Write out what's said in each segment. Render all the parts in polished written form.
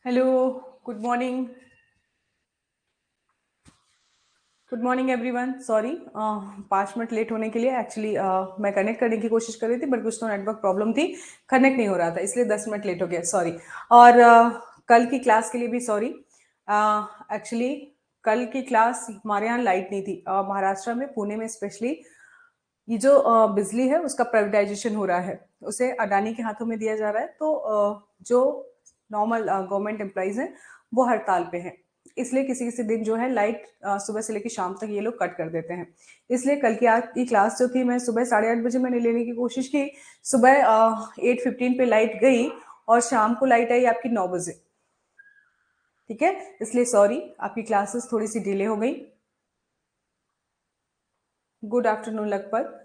Hello. Good morning. Good morning everyone. Sorry 5 minute late होने के लिए। एक्चुअली मैं कनेक्ट करने की कोशिश कर रही थी बट कुछ तो नेटवर्क प्रॉब्लम थी, कनेक्ट नहीं हो रहा था, इसलिए 10 मिनट लेट हो गया। सॉरी। और कल की क्लास के लिए भी सॉरी। एक्चुअली कल की क्लास हमारे यहाँ लाइट नहीं थी। महाराष्ट्र में, पुणे में स्पेशली, ये जो बिजली है उसका प्राइवेटाइजेशन हो रहा है, उसे अडानी के हाथों में दिया जा रहा है। तो जो नॉर्मल गवर्नमेंट एम्प्लॉइज हैं वो हड़ताल पे हैं, इसलिए किसी किसी दिन जो है लाइट सुबह से लेकर शाम तक ये लोग कट कर देते हैं। इसलिए कल की आज की क्लास जो थी, मैं सुबह 8:30 बजे मैंने लेने की कोशिश की। सुबह 8:15 पे लाइट गई और शाम को लाइट आई आपकी 9 बजे। ठीक है, इसलिए सॉरी, आपकी क्लासेस थोड़ी सी डिले हो गई। Good afternoon Lakhpat.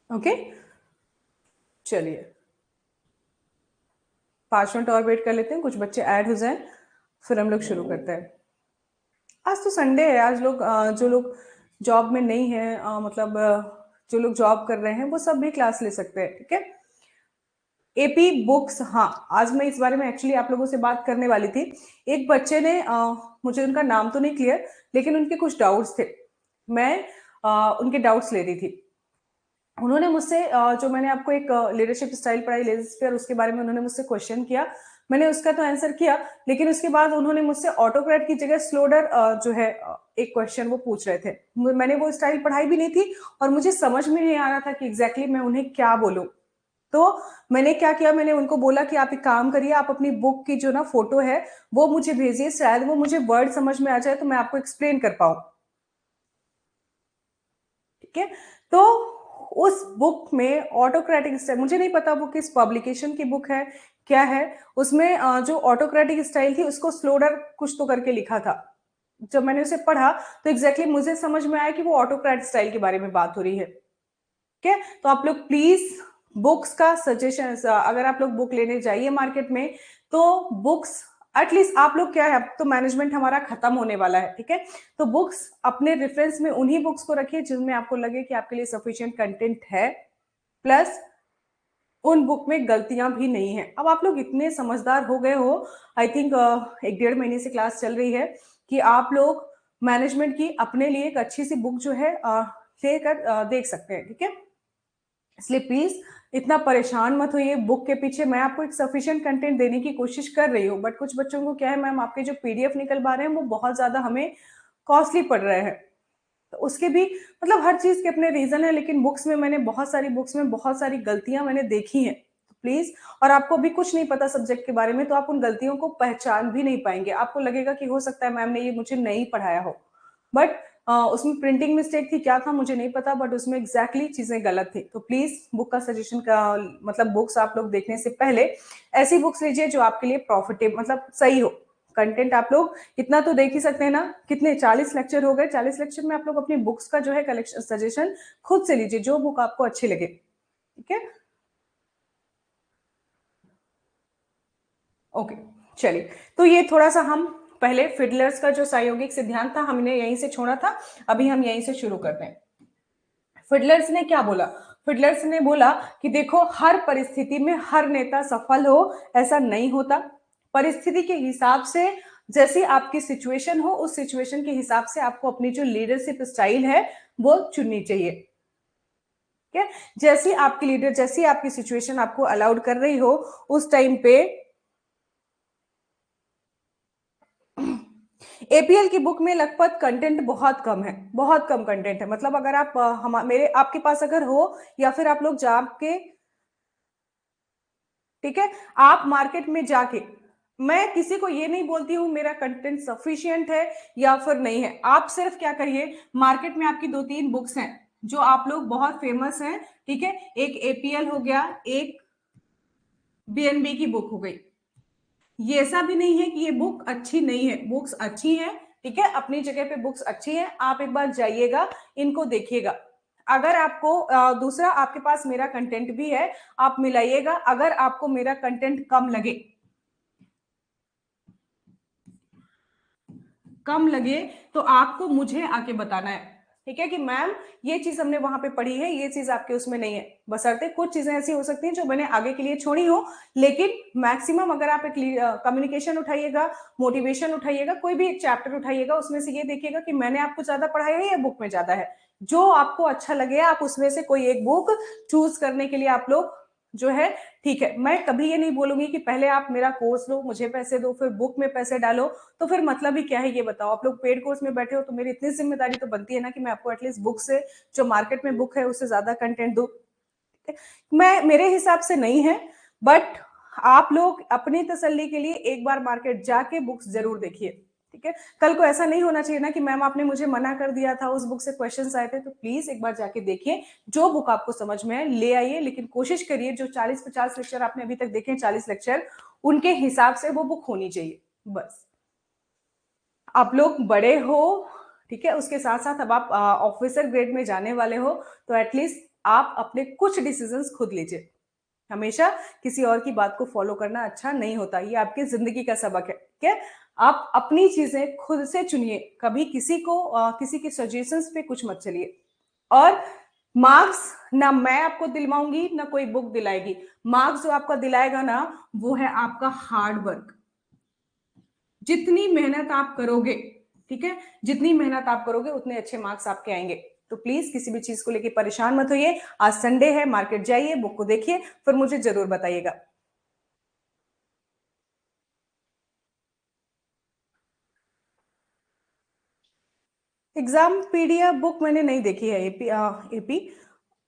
ओके, चलिए 5 मिनट और वेट कर लेते हैं, कुछ बच्चे ऐड हो जाएं, फिर हम लोग शुरू करते हैं। आज तो संडे है, आज लोग जो लोग जॉब में नहीं है, मतलब जो लोग जॉब कर रहे हैं वो सब भी क्लास ले सकते हैं। ठीक है। एपी बुक्स, हाँ, आज मैं इस बारे में एक्चुअली आप लोगों से बात करने वाली थी। एक बच्चे ने मुझे उनका नाम तो नहीं क्लियर, लेकिन उनके कुछ डाउट्स थे। मैं उनके डाउट्स ले रही थी। उन्होंने मुझसे जो मैंने आपको एक लीडरशिप स्टाइल पढ़ाई, लेजिस्फियर, उसके बारे में उन्होंने मुझसे क्वेश्चन किया। मैंने उसका तो आंसर किया, लेकिन उसके बाद उन्होंने मुझसे ऑटोक्रेट की जगह स्लोडर जो है एक क्वेश्चन वो पूछ रहे थे। मैंने वो स्टाइल पढ़ाई भी नहीं थी और मुझे समझ में नहीं आ रहा था कि एग्जैक्टली मैं उन्हें क्या बोलूं। तो मैंने क्या किया, मैंने उनको बोला कि आप एक काम करिए, आप अपनी बुक की जो ना फोटो है वो मुझे भेजिए, शायद वो मुझे वर्ड समझ में आ जाए तो मैं आपको एक्सप्लेन कर पाऊं। ठीक है। तो उस बुक में ऑटोक्रेटिक स्टाइल, मुझे नहीं पता वो किस पब्लिकेशन की बुक है, क्या है उसमें, जो ऑटोक्रेटिक स्टाइल थी उसको स्लोडर कुछ तो करके लिखा था। जब मैंने उसे पढ़ा तो एग्जैक्टली मुझे समझ में आया कि वो ऑटोक्रेट स्टाइल के बारे में बात हो रही है। ठीक है। तो आप लोग प्लीज बुक्स का सजेशन, अगर आप लोग बुक लेने जाइए मार्केट में, तो बुक्स एटलीस्ट आप लोग क्या है, अब तो मैनेजमेंट हमारा खत्म होने वाला है। ठीक है। तो बुक्स अपने रेफरेंस में उन्हीं बुक्स को रखिए जिनमें आपको लगे कि आपके लिए सफिशिएंट कंटेंट है, प्लस उन बुक में गलतियां भी नहीं है। अब आप लोग इतने समझदार हो गए हो, आई थिंक 1 डेढ़ महीने से क्लास चल रही है, कि आप लोग मैनेजमेंट की अपने लिए एक अच्छी सी बुक जो है लेकर देख सकते हैं। ठीक है। इसलिए प्लीज इतना परेशान मत होइए बुक के पीछे। मैं आपको एक सफिशिएंट कंटेंट देने की कोशिश कर रही हूँ, बट कुछ बच्चों को क्या है, मैम आपके जो पीडीएफ निकलवा रहे हैं वो बहुत ज्यादा हमें कॉस्टली पड़ रहे हैं। तो उसके भी मतलब हर चीज के अपने रीजन है, लेकिन बुक्स में मैंने बहुत सारी बुक्स में बहुत सारी गलतियां मैंने देखी हैं। तो प्लीज, और आपको भी कुछ नहीं पता सब्जेक्ट के बारे में तो आप उन गलतियों को पहचान भी नहीं पाएंगे। आपको लगेगा कि हो सकता है मैम ने ये मुझे नहीं पढ़ाया हो, बट उसमें प्रिंटिंग मिस्टेक थी, क्या था मुझे नहीं पता, बट उसमें एग्जैक्टली चीजें गलत थी। तो प्लीज बुक का सजेशन का मतलब, बुक्स आप लोग देखने से पहले ऐसी बुक्स लीजिए जो आपके लिए प्रॉफिटेबल, मतलब सही हो। कंटेंट आप लोग इतना तो देख ही सकते हैं ना, कितने 40 लेक्चर हो गए, 40 लेक्चर में आप लोग अपनी बुक्स का जो है कलेक्शन सजेशन खुद से लीजिए, जो बुक आपको अच्छी लगे। ठीक है। ओके, चलिए। तो ये थोड़ा सा हम पहले फिडलर्स का जो प्रायोगिक सिद्धांत था हमने यहीं से छोड़ा था, अभी हम यहीं से शुरू करते हैं। फिडलर्स ने क्या बोला? फिडलर्स ने बोला कि देखो, हर परिस्थिति में हर नेता सफल हो ऐसा नहीं होता। परिस्थिति के हिसाब से, जैसी आपकी सिचुएशन हो उस सिचुएशन के हिसाब से आपको अपनी जो लीडरशिप स्टाइल है वो चुननी चाहिए। ठीक है। जैसी आपकी लीडर, जैसी आपकी सिचुएशन आपको अलाउड कर रही हो उस टाइम पे, एपीएल की बुक में लगभग कंटेंट बहुत कम है, बहुत कम कंटेंट है। मतलब अगर आप हम मेरे आपके पास अगर हो, या फिर आप लोग जाके, ठीक है, आप मार्केट में जाके, मैं किसी को ये नहीं बोलती हूं मेरा कंटेंट सफिशिएंट है या फिर नहीं है। आप सिर्फ क्या करिए, मार्केट में आपकी 2-3 बुक्स हैं जो आप लोग बहुत फेमस हैं। ठीक है। एक एपीएल हो गया, एक बीएनबी की बुक हो गई। ये ऐसा भी नहीं है कि ये बुक अच्छी नहीं है, बुक्स अच्छी है। ठीक है, अपनी जगह पे बुक्स अच्छी है, आप एक बार जाइएगा, इनको देखिएगा। अगर आपको दूसरा, आपके पास मेरा कंटेंट भी है, आप मिलाइएगा। अगर आपको मेरा कंटेंट कम लगे, कम लगे, तो आपको मुझे आके बताना है। ठीक है कि मैम ये चीज हमने वहां पे पढ़ी है, ये चीज आपके उसमें नहीं है, बशर्ते कुछ चीजें ऐसी हो सकती हैं जो मैंने आगे के लिए छोड़ी हो, लेकिन मैक्सिमम अगर आप एक कम्युनिकेशन उठाइएगा, मोटिवेशन उठाइएगा, कोई भी एक चैप्टर उठाइएगा, उसमें से ये देखिएगा कि मैंने आपको ज्यादा पढ़ाया है या बुक में ज्यादा है। जो आपको अच्छा लगे आप उसमें से कोई एक बुक चूज करने के लिए आप लोग जो है, ठीक है। मैं कभी ये नहीं बोलूंगी कि पहले आप मेरा कोर्स लो, मुझे पैसे दो, फिर बुक में पैसे डालो, तो फिर मतलब ही क्या है ये बताओ। आप लोग पेड कोर्स में बैठे हो तो मेरी इतनी जिम्मेदारी तो बनती है ना कि मैं आपको एटलीस्ट बुक से, जो मार्केट में बुक है उससे ज्यादा कंटेंट दूं। मैं, मेरे हिसाब से नहीं है, बट आप लोग अपनी तसल्ली के लिए एक बार मार्केट जाके बुक्स जरूर देखिए, ठीक है। कल को ऐसा नहीं होना चाहिए ना कि मैम आपने मुझे मना कर दिया था, उस बुक से क्वेश्चंस आए थे। तो प्लीज एक बार जाके देखिए, जो बुक आपको समझ में आए ले आइए, लेकिन कोशिश करिए जो 40-50 लेक्चर आपने अभी तक देखे, 40 लेक्चर, उनके हिसाब से वो बुक होनी चाहिए। बस आप लोग बड़े हो, ठीक है, उसके साथ साथ अब आप ऑफिसर ग्रेड में जाने वाले हो, तो एटलीस्ट आप अपने कुछ डिसीजंस खुद लीजिए। हमेशा किसी और की बात को फॉलो करना अच्छा नहीं होता, ये आपकी जिंदगी का सबक है, ठीक है। आप अपनी चीजें खुद से चुनिए, कभी किसी को किसी के सजेशंस पे कुछ मत चलिए। और मार्क्स ना मैं आपको दिलवाऊंगी ना कोई बुक दिलाएगी, मार्क्स जो आपका दिलाएगा ना वो है आपका हार्ड वर्क। जितनी मेहनत आप करोगे, ठीक है, जितनी मेहनत आप करोगे उतने अच्छे मार्क्स आपके आएंगे। तो प्लीज किसी भी चीज को लेके परेशान मत होइए। आज संडे है, मार्केट जाइए, बुक को देखिए, फिर मुझे जरूर बताइएगा। एग्जाम पीडीएफ बुक मैंने नहीं देखी है, एपी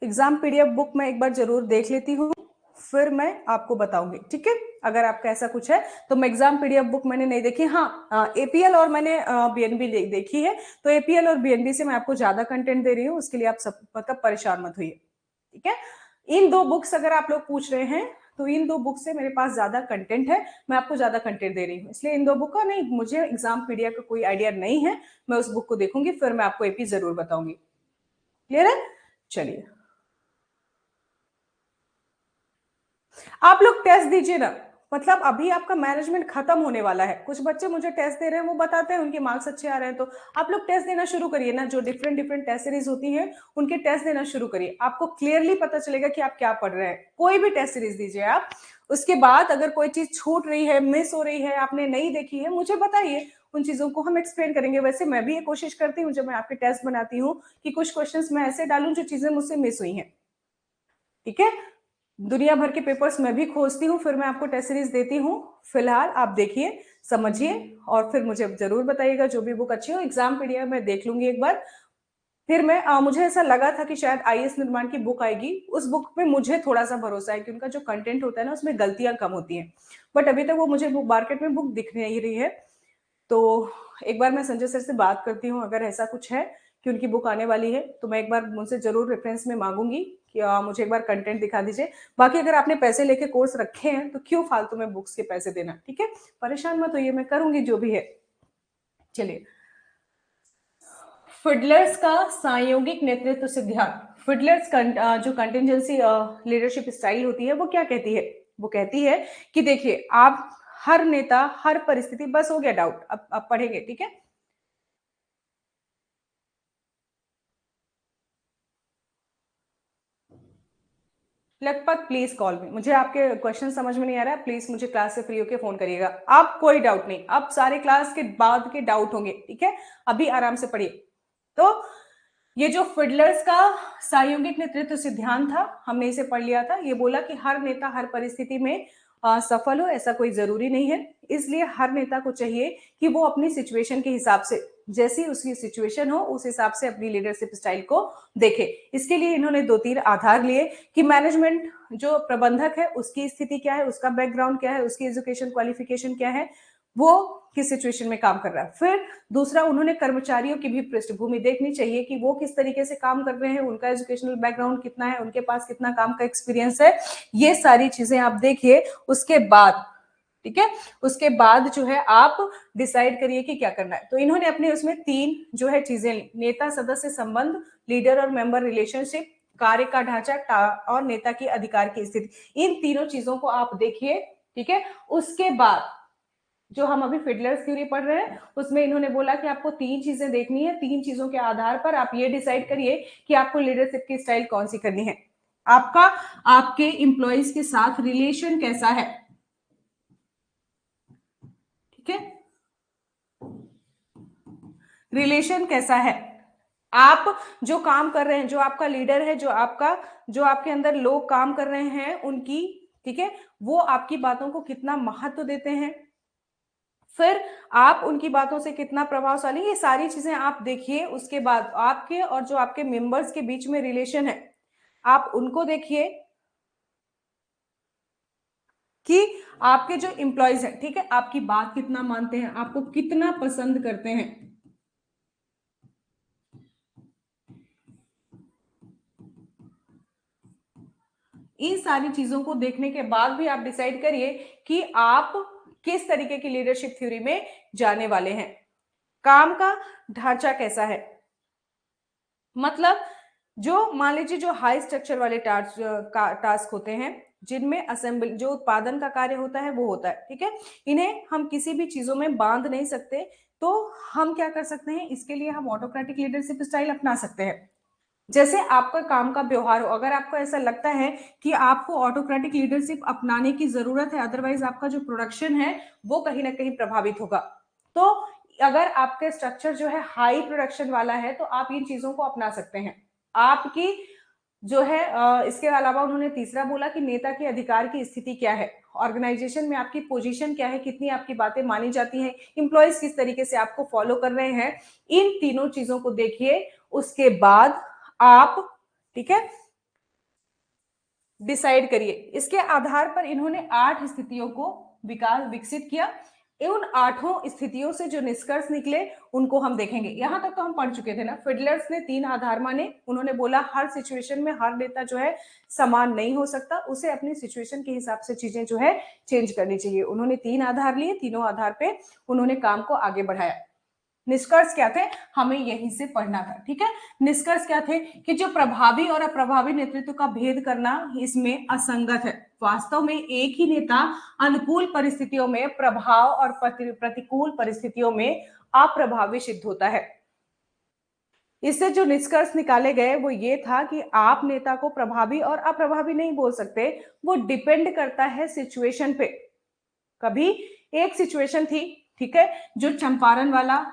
एग्जाम पीडीएफ बुक मैं एक बार जरूर देख लेती हूँ, फिर मैं आपको बताऊंगी, ठीक है। अगर आपका ऐसा कुछ है तो मैं, एग्जाम पीडीएफ बुक मैंने नहीं देखी, हाँ एपीएल और मैंने बीएनबी देखी है, तो एपीएल और बीएनबी से मैं आपको ज्यादा कंटेंट दे रही हूँ, उसके लिए आप सब मतलब परेशान मत होइए, ठीक है। इन दो बुक्स अगर आप लोग पूछ रहे हैं तो इन दो बुक से मेरे पास ज्यादा कंटेंट है, मैं आपको ज्यादा कंटेंट दे रही हूँ, इसलिए इन दो बुक का नहीं, मुझे एग्जाम पीडीएफ का कोई आइडिया नहीं है। मैं उस बुक को देखूंगी, फिर मैं आपको एपी जरूर बताऊंगी। क्लियर है? चलिए, आप लोग टेस्ट दीजिए ना, मतलब अभी आपका मैनेजमेंट खत्म होने वाला है, कुछ बच्चे मुझे टेस्ट दे रहे हैं, वो बताते हैं उनके मार्क्स अच्छे आ रहे हैं, तो आप लोग टेस्ट देना शुरू करिए ना, जो डिफरेंट डिफरेंट टेस्ट सीरीज होती हैं उनके टेस्ट देना शुरू करिए, आपको क्लियरली पता चलेगा कि आप क्या पढ़ रहे हैं। कोई भी टेस्ट सीरीज दीजिए आप, उसके बाद अगर कोई चीज छूट रही है, मिस हो रही है, आपने नहीं देखी है, मुझे बताइए, उन चीजों को हम एक्सप्लेन करेंगे। वैसे मैं भी ये कोशिश करती हूँ जब मैं आपके टेस्ट बनाती हूँ कि कुछ क्वेश्चंस मैं ऐसे डालूं जो चीजें मुझसे मिस हुई हैं, ठीक है। दुनिया भर के पेपर्स मैं भी खोजती हूँ, फिर मैं आपको टेस्ट सीरीज देती हूँ। फिलहाल आप देखिए, समझिए, और फिर मुझे जरूर बताइएगा जो भी बुक अच्छी हो। एग्जाम पीडीएफ मैं देख लूंगी एक बार, फिर मैं मुझे ऐसा लगा था कि शायद आईएएस निर्माण की बुक आएगी, उस बुक पे मुझे थोड़ा सा भरोसा है कि उनका जो कंटेंट होता है ना उसमें गलतियां कम होती हैं, बट अभी तक वो मुझे बुक मार्केट में बुक दिख नहीं रही है। तो एक बार मैं संजय सर से बात करती हूँ, अगर ऐसा कुछ है कि उनकी बुक आने वाली है तो मैं एक बार उनसे जरूर रेफरेंस में मांगूंगी कि मुझे एक बार कंटेंट दिखा दीजिए। बाकी अगर आपने पैसे लेके कोर्स रखे हैं तो क्यों फालतू में बुक्स के पैसे देना, ठीक है। परेशान मत होइए, मैं करूंगी जो भी है। चलिए, फिडलर्स का सांयोगिक नेतृत्व सिद्धांत, फिडलर्स जो कंटिजेंसी लीडरशिप स्टाइल होती है वो क्या कहती है, वो कहती है कि देखिए आप, हर नेता हर परिस्थिति, बस हो गया डाउट, अब पढ़ेंगे, ठीक है। लखपत प्लीज कॉल मी, मुझे आपके क्वेश्चन समझ में नहीं आ रहा है, प्लीज मुझे क्लास से फ्री होके फोन करिएगा। आप कोई डाउट नहीं, अब सारे क्लास के बाद के डाउट होंगे, ठीक है। अभी आराम से पढ़िए। तो ये जो फिडलर्स का सायोगिक नेतृत्व सिद्धांत था, हमने इसे पढ़ लिया था। ये बोला कि हर नेता हर परिस्थिति में सफल हो ऐसा कोई जरूरी नहीं है, इसलिए हर नेता को चाहिए कि वो अपनी सिचुएशन के हिसाब से, जैसी उसकी सिचुएशन हो उस हिसाब से अपनी लीडरशिप स्टाइल को देखे। इसके लिए इन्होंने 2-3 आधार लिए कि मैनेजमेंट जो प्रबंधक है उसकी स्थिति क्या है, उसका बैकग्राउंड क्या है, उसकी एजुकेशन क्वालिफिकेशन क्या है, वो किस सिचुएशन में काम कर रहा है। फिर दूसरा, उन्होंने कर्मचारियों की भी पृष्ठभूमि देखनी चाहिए कि वो किस तरीके से काम कर रहे हैं, उनका एजुकेशनल बैकग्राउंड कितना है, उनके पास कितना काम का एक्सपीरियंस है, ये सारी चीजें आप देखिए। उसके बाद, ठीक है, उसके बाद जो है आप डिसाइड करिए कि क्या करना है। तो इन्होंने अपने उसमें 3 जो है चीजें ली, नेता सदस्य संबंध, लीडर और मेंबर रिलेशनशिप, कार्य का ढांचा और नेता की अधिकार की स्थिति, इन तीनों चीजों को आप देखिए, ठीक है। उसके बाद जो हम अभी फिडलर्स थ्योरी पढ़ रहे हैं उसमें इन्होंने बोला कि आपको 3 चीजें देखनी है, 3 चीजों के आधार पर आप ये डिसाइड करिए कि आपको लीडरशिप की स्टाइल कौन सी करनी है। आपका आपके एम्प्लॉइज के साथ रिलेशन कैसा है, ठीक है, रिलेशन कैसा है, आप जो काम कर रहे हैं, जो आपका लीडर है, जो आपके अंदर लोग काम कर रहे हैं उनकी, ठीक है, वो आपकी बातों को कितना महत्व देते हैं, फिर आप उनकी बातों से कितना प्रभावशाली, ये सारी चीजें आप देखिए। उसके बाद आपके और जो आपके मेंबर्स के बीच में रिलेशन है आप उनको देखिए कि आपके जो एम्प्लॉयज हैं, ठीक है, आपकी बात कितना मानते हैं, आपको कितना पसंद करते हैं। इन सारी चीजों को देखने के बाद भी आप डिसाइड करिए कि आप किस तरीके की लीडरशिप थ्योरी में जाने वाले हैं। काम का ढांचा कैसा है, मतलब जो मान लीजिए जो हाई स्ट्रक्चर वाले टास्क होते हैं जिनमें असेंबली जो उत्पादन का कार्य होता है वो होता है, ठीक है, इन्हें हम किसी भी चीजों में बांध नहीं सकते, तो हम क्या कर सकते हैं, इसके लिए हम ऑटोक्रेटिक लीडरशिप स्टाइल अपना सकते हैं। जैसे आपका काम का व्यवहार हो, अगर आपको ऐसा लगता है कि आपको ऑटोक्रेटिक लीडरशिप अपनाने की जरूरत है, अदरवाइज आपका जो प्रोडक्शन है वो कहीं ना कहीं प्रभावित होगा, तो अगर आपके स्ट्रक्चर जो है हाई प्रोडक्शन वाला है तो आप इन चीजों को अपना सकते हैं। आपकी जो है इसके अलावा उन्होंने तीसरा बोला कि नेता के अधिकार की स्थिति क्या है, ऑर्गेनाइजेशन में आपकी पोजीशन क्या है, कितनी आपकी बातें मानी जाती हैं, इंप्लॉयज किस तरीके से आपको फॉलो कर रहे हैं, इन तीनों चीजों को देखिए। उसके बाद आप, ठीक है, डिसाइड करिए। इसके आधार पर इन्होंने 8 स्थितियों को विकसित किया। उन 8 स्थितियों से जो निष्कर्ष निकले उनको हम देखेंगे। यहां तक तो हम पढ़ चुके थे ना, फिडलर्स ने 3 आधार माने। उन्होंने बोला हर सिचुएशन में हर नेता जो है समान नहीं हो सकता, उसे अपनी सिचुएशन के हिसाब से चीजें जो है चेंज करनी चाहिए। उन्होंने 3 आधार लिए, तीनों आधार पे उन्होंने काम को आगे बढ़ाया। निष्कर्ष क्या थे, हमें यहीं से पढ़ना था, ठीक है। निष्कर्ष क्या थे कि जो प्रभावी और अप्रभावी नेतृत्व का भेद करना इसमें असंगत है। वास्तव में एक ही नेता अनुकूल परिस्थितियों में प्रभाव और प्रतिकूल परिस्थितियों में अप्रभावी सिद्ध होता है। इससे जो निष्कर्ष निकाले गए वो ये था कि आप नेता को प्रभावी और अप्रभावी नहीं बोल सकते, वो डिपेंड करता है सिचुएशन पे। कभी एक सिचुएशन थी, ठीक है, जो चंपारण वाला,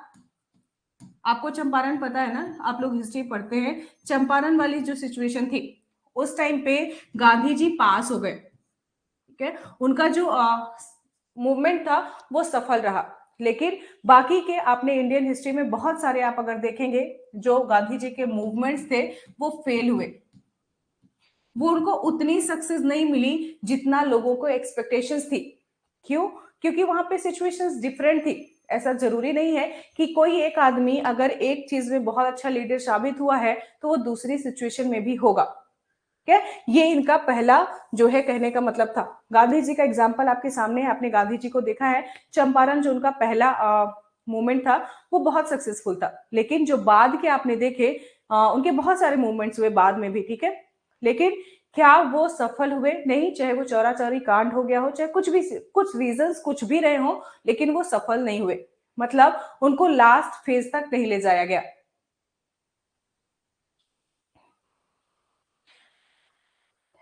आपको चंपारण पता है ना, आप लोग हिस्ट्री पढ़ते हैं, चंपारण वाली जो सिचुएशन थी उस टाइम पे गांधी जी पास हो गए, ठीक है, उनका जो मूवमेंट था वो सफल रहा। लेकिन बाकी के आपने इंडियन हिस्ट्री में बहुत सारे आप अगर देखेंगे जो गांधी जी के मूवमेंट्स थे वो फेल हुए, वो उनको उतनी सक्सेस नहीं मिली जितना लोगों को एक्सपेक्टेशंस थी। क्यों? क्योंकि वहां पे सिचुएशंस डिफरेंट थी। ऐसा जरूरी नहीं है कि कोई एक आदमी अगर एक चीज में बहुत अच्छा लीडर साबित हुआ है तो वो दूसरी सिचुएशन में भी होगा। क्या ये इनका पहला जो है कहने का मतलब था। गांधी जी का एग्जाम्पल आपके सामने है, आपने गांधी जी को देखा है। चंपारण जो उनका पहला मूवमेंट था वो बहुत सक्सेसफुल था, लेकिन जो बाद के आपने देखे उनके बहुत सारे मूवमेंट्स हुए बाद में भी, ठीक है, लेकिन क्या वो सफल हुए? नहीं। चाहे वो चौरा चौरी कांड हो गया हो, चाहे कुछ भी, कुछ रीजंस कुछ भी रहे हो, लेकिन वो सफल नहीं हुए, मतलब उनको लास्ट फेज तक नहीं ले जाया गया।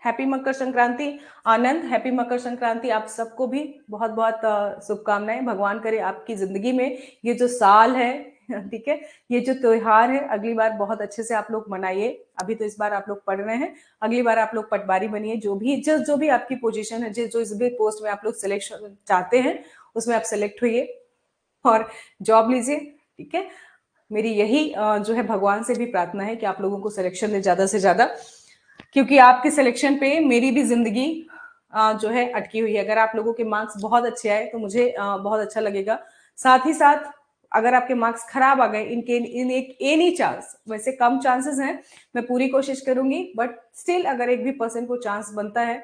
हैप्पी मकर संक्रांति आनंद, हैप्पी मकर संक्रांति आप सबको भी बहुत बहुत शुभकामनाएं। भगवान करे आपकी जिंदगी में ये जो साल है, ठीक है, ये जो त्योहार है, अगली बार बहुत अच्छे से आप लोग मनाइए। अभी तो इस बार आप लोग पढ़ रहे हैं, अगली बार आप लोग पटवारी बनिए। जो भी आपकी पोजीशन है, जो इस भी पोस्ट में आप लोग सिलेक्शन चाहते हैं उसमें आप सिलेक्ट होइए और जॉब लीजिए, ठीक है। मेरी यही जो है भगवान से भी प्रार्थना है कि आप लोगों को सिलेक्शन दे ज्यादा से ज्यादा, क्योंकि आपके सिलेक्शन पे मेरी भी जिंदगी जो है अटकी हुई है। अगर आप लोगों के मार्क्स बहुत अच्छे आए तो मुझे बहुत अच्छा लगेगा। साथ ही साथ अगर आपके मार्क्स खराब आ गए, इन एक एनी चांस, वैसे कम चांसेस हैं, मैं पूरी कोशिश करूंगी, बट स्टिल अगर 1% को चांस बनता है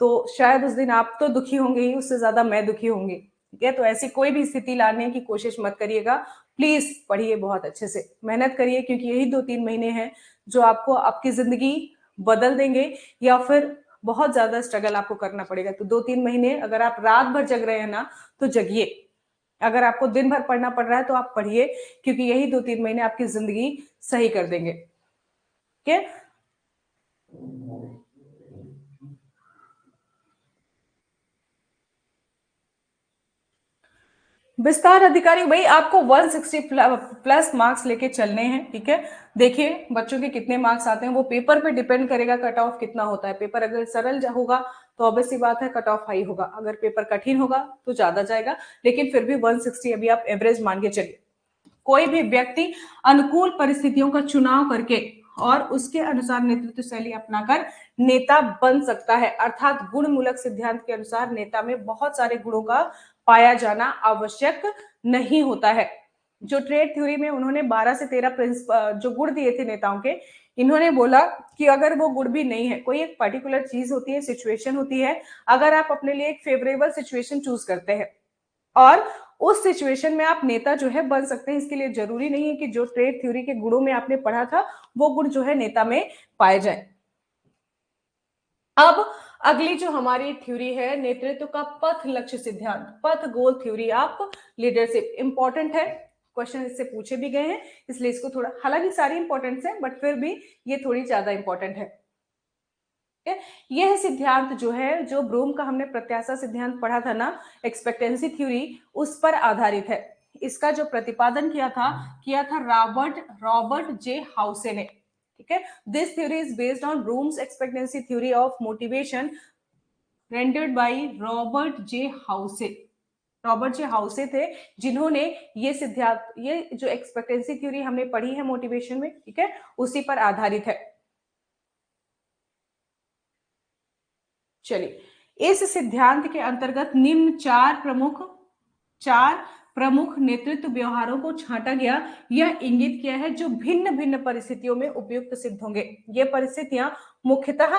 तो शायद उस दिन आप तो दुखी होंगे ही, उससे ज्यादा मैं दुखी होंगी, ठीक है। तो ऐसी कोई भी स्थिति लाने की कोशिश मत करिएगा। प्लीज पढ़िए, बहुत अच्छे से मेहनत करिए, क्योंकि यही 2-3 महीने हैं जो आपको आपकी जिंदगी बदल देंगे, या फिर बहुत ज्यादा स्ट्रगल आपको करना पड़ेगा। तो 2-3 महीने अगर आप रात भर जग रहे हैं ना तो जगिए, अगर आपको दिन भर पढ़ना पड़ रहा है तो आप पढ़िए, क्योंकि यही 2-3 महीने आपकी जिंदगी सही कर देंगे। ठीक है, विस्तार अधिकारी भाई आपको 160 प्लस मार्क्स लेके चलने हैं। ठीक है, देखिए बच्चों के कितने मार्क्स आते हैं वो पेपर पे डिपेंड करेगा, कट ऑफ कितना होता है। पेपर अगर सरल होगा तो ऑब्वियसली बात है कट ऑफ हाई होगा, अगर पेपर कठिन होगा तो ज्यादा जाएगा, लेकिन फिर भी 160 अभी आप एवरेज मान के चलिए। कोई भी व्यक्ति अनुकूल परिस्थितियों का चुनाव करके और उसके अनुसार नेतृत्व शैली अपनाकर नेता बन सकता है, अर्थात गुणमूलक सिद्धांत के अनुसार नेता में बहुत सारे गुणों का पाया जाना आवश्यक नहीं होता है। जो ट्रेड थ्योरी में उन्होंने 12 से 13 जो गुण दिए थे नेताओं के, इन्होंने बोला कि अगर वो गुण भी नहीं है, कोई एक पर्टिकुलर चीज होती है, सिचुएशन होती है, अगर आप अपने लिए एक फेवरेबल सिचुएशन चूज करते हैं और उस सिचुएशन में आप नेता जो है बन सकते हैं, इसके लिए जरूरी नहीं है कि जो ट्रेड थ्योरी के गुणों में आपने पढ़ा था वो गुण जो है नेता में पाए जाए। अब अगली जो हमारी थ्योरी है नेतृत्व का पथ लक्ष्य सिद्धांत, पथ गोल थ्योरी ऑफ लीडरशिप, इंपॉर्टेंट है, क्वेश्चन इससे पूछे भी गए हैं, इसलिए इसको थोड़ा, हालांकि सारी इंपॉर्टेंट है बट फिर भी ये थोड़ी ज्यादा इंपॉर्टेंट है। यह सिद्धांत जो है, जो ब्रूम का हमने प्रत्याशा सिद्धांत पढ़ा था ना, एक्सपेक्टेंसी थ्योरी, उस पर आधारित है। इसका जो प्रतिपादन किया था रॉबर्ट रॉबर्ट जे हाउसे ने। ठीक है, this theory is based on Vroom's expectancy theory of motivation rendered by Robert J House. Robert J House थे जिन्होंने ये सिद्धांत, ये जो एक्सपेक्टेंसी थ्योरी हमने पढ़ी है मोटिवेशन में, ठीक है, उसी पर आधारित है। चलिए, इस सिद्धांत के अंतर्गत निम्न चार प्रमुख नेतृत्व व्यवहारों को छांटा गया, यह इंगित किया है जो भिन्न भिन्न परिस्थितियों में उपयुक्त सिद्ध होंगे। ये परिस्थितियां मुख्यतः,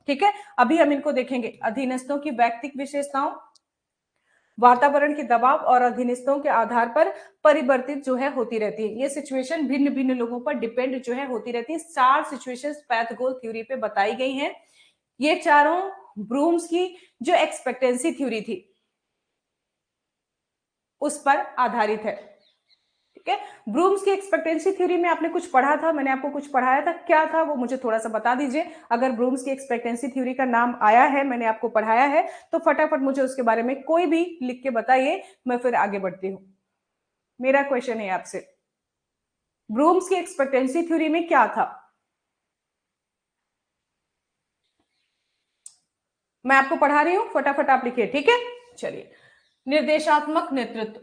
ठीक है, अभी हम इनको देखेंगे, अधीनस्थों की व्यक्तिगत विशेषताओं, वातावरण के दबाव और अधीनस्थों के आधार पर परिवर्तित जो है होती रहती है। ये सिचुएशन भिन्न भिन्न लोगों पर डिपेंड जो है होती रहती है। 4 सिचुएशंस पैथ गोल थ्योरी पे बताई गई हैं। ये चारों ब्रूम्स की जो एक्सपेक्टेंसी थ्योरी थी उस पर आधारित है। ठीक है, ब्रूम्स की एक्सपेक्टेंसी थ्योरी में आपने कुछ पढ़ा था, मैंने आपको कुछ पढ़ाया था, क्या था वो मुझे थोड़ा सा बता दीजिए। अगर ब्रूम्स की एक्सपेक्टेंसी थ्योरी का नाम आया है, मैंने आपको पढ़ाया है, तो फटाफट मुझे उसके बारे में कोई भी लिख के बताइए, मैं फिर आगे बढ़ती हूं। मेरा क्वेश्चन है आपसे, ब्रूम्स की एक्सपेक्टेंसी थ्योरी में क्या था? मैं आपको पढ़ा रही हूं, फटाफट आप लिखिए। ठीक है, चलिए, निर्देशात्मक नेतृत्व,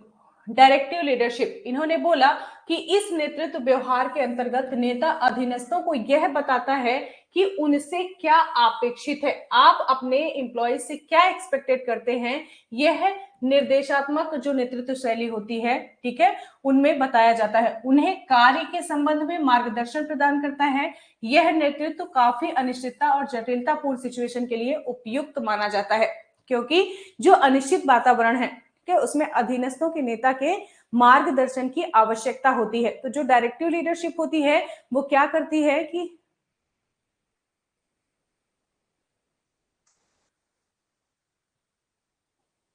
डायरेक्टिव लीडरशिप, इन्होंने बोला कि इस नेतृत्व व्यवहार के अंतर्गत नेता अधीनस्थों को यह बताता है कि उनसे क्या अपेक्षित है, आप अपने एम्प्लॉय से क्या एक्सपेक्टेड करते हैं। यह निर्देशात्मक जो नेतृत्व शैली होती है, ठीक है, उनमें बताया जाता है। उन्हें कार्य के संबंध में मार्गदर्शन प्रदान करता है। यह नेतृत्व काफी अनिश्चितता और जटिलतापूर्ण सिचुएशन के लिए उपयुक्त माना जाता है, क्योंकि जो अनिश्चित वातावरण है, ठीक है, उसमें अधीनस्थों के नेता के मार्गदर्शन की आवश्यकता होती है। तो जो डायरेक्टिव लीडरशिप होती है वो क्या करती है कि,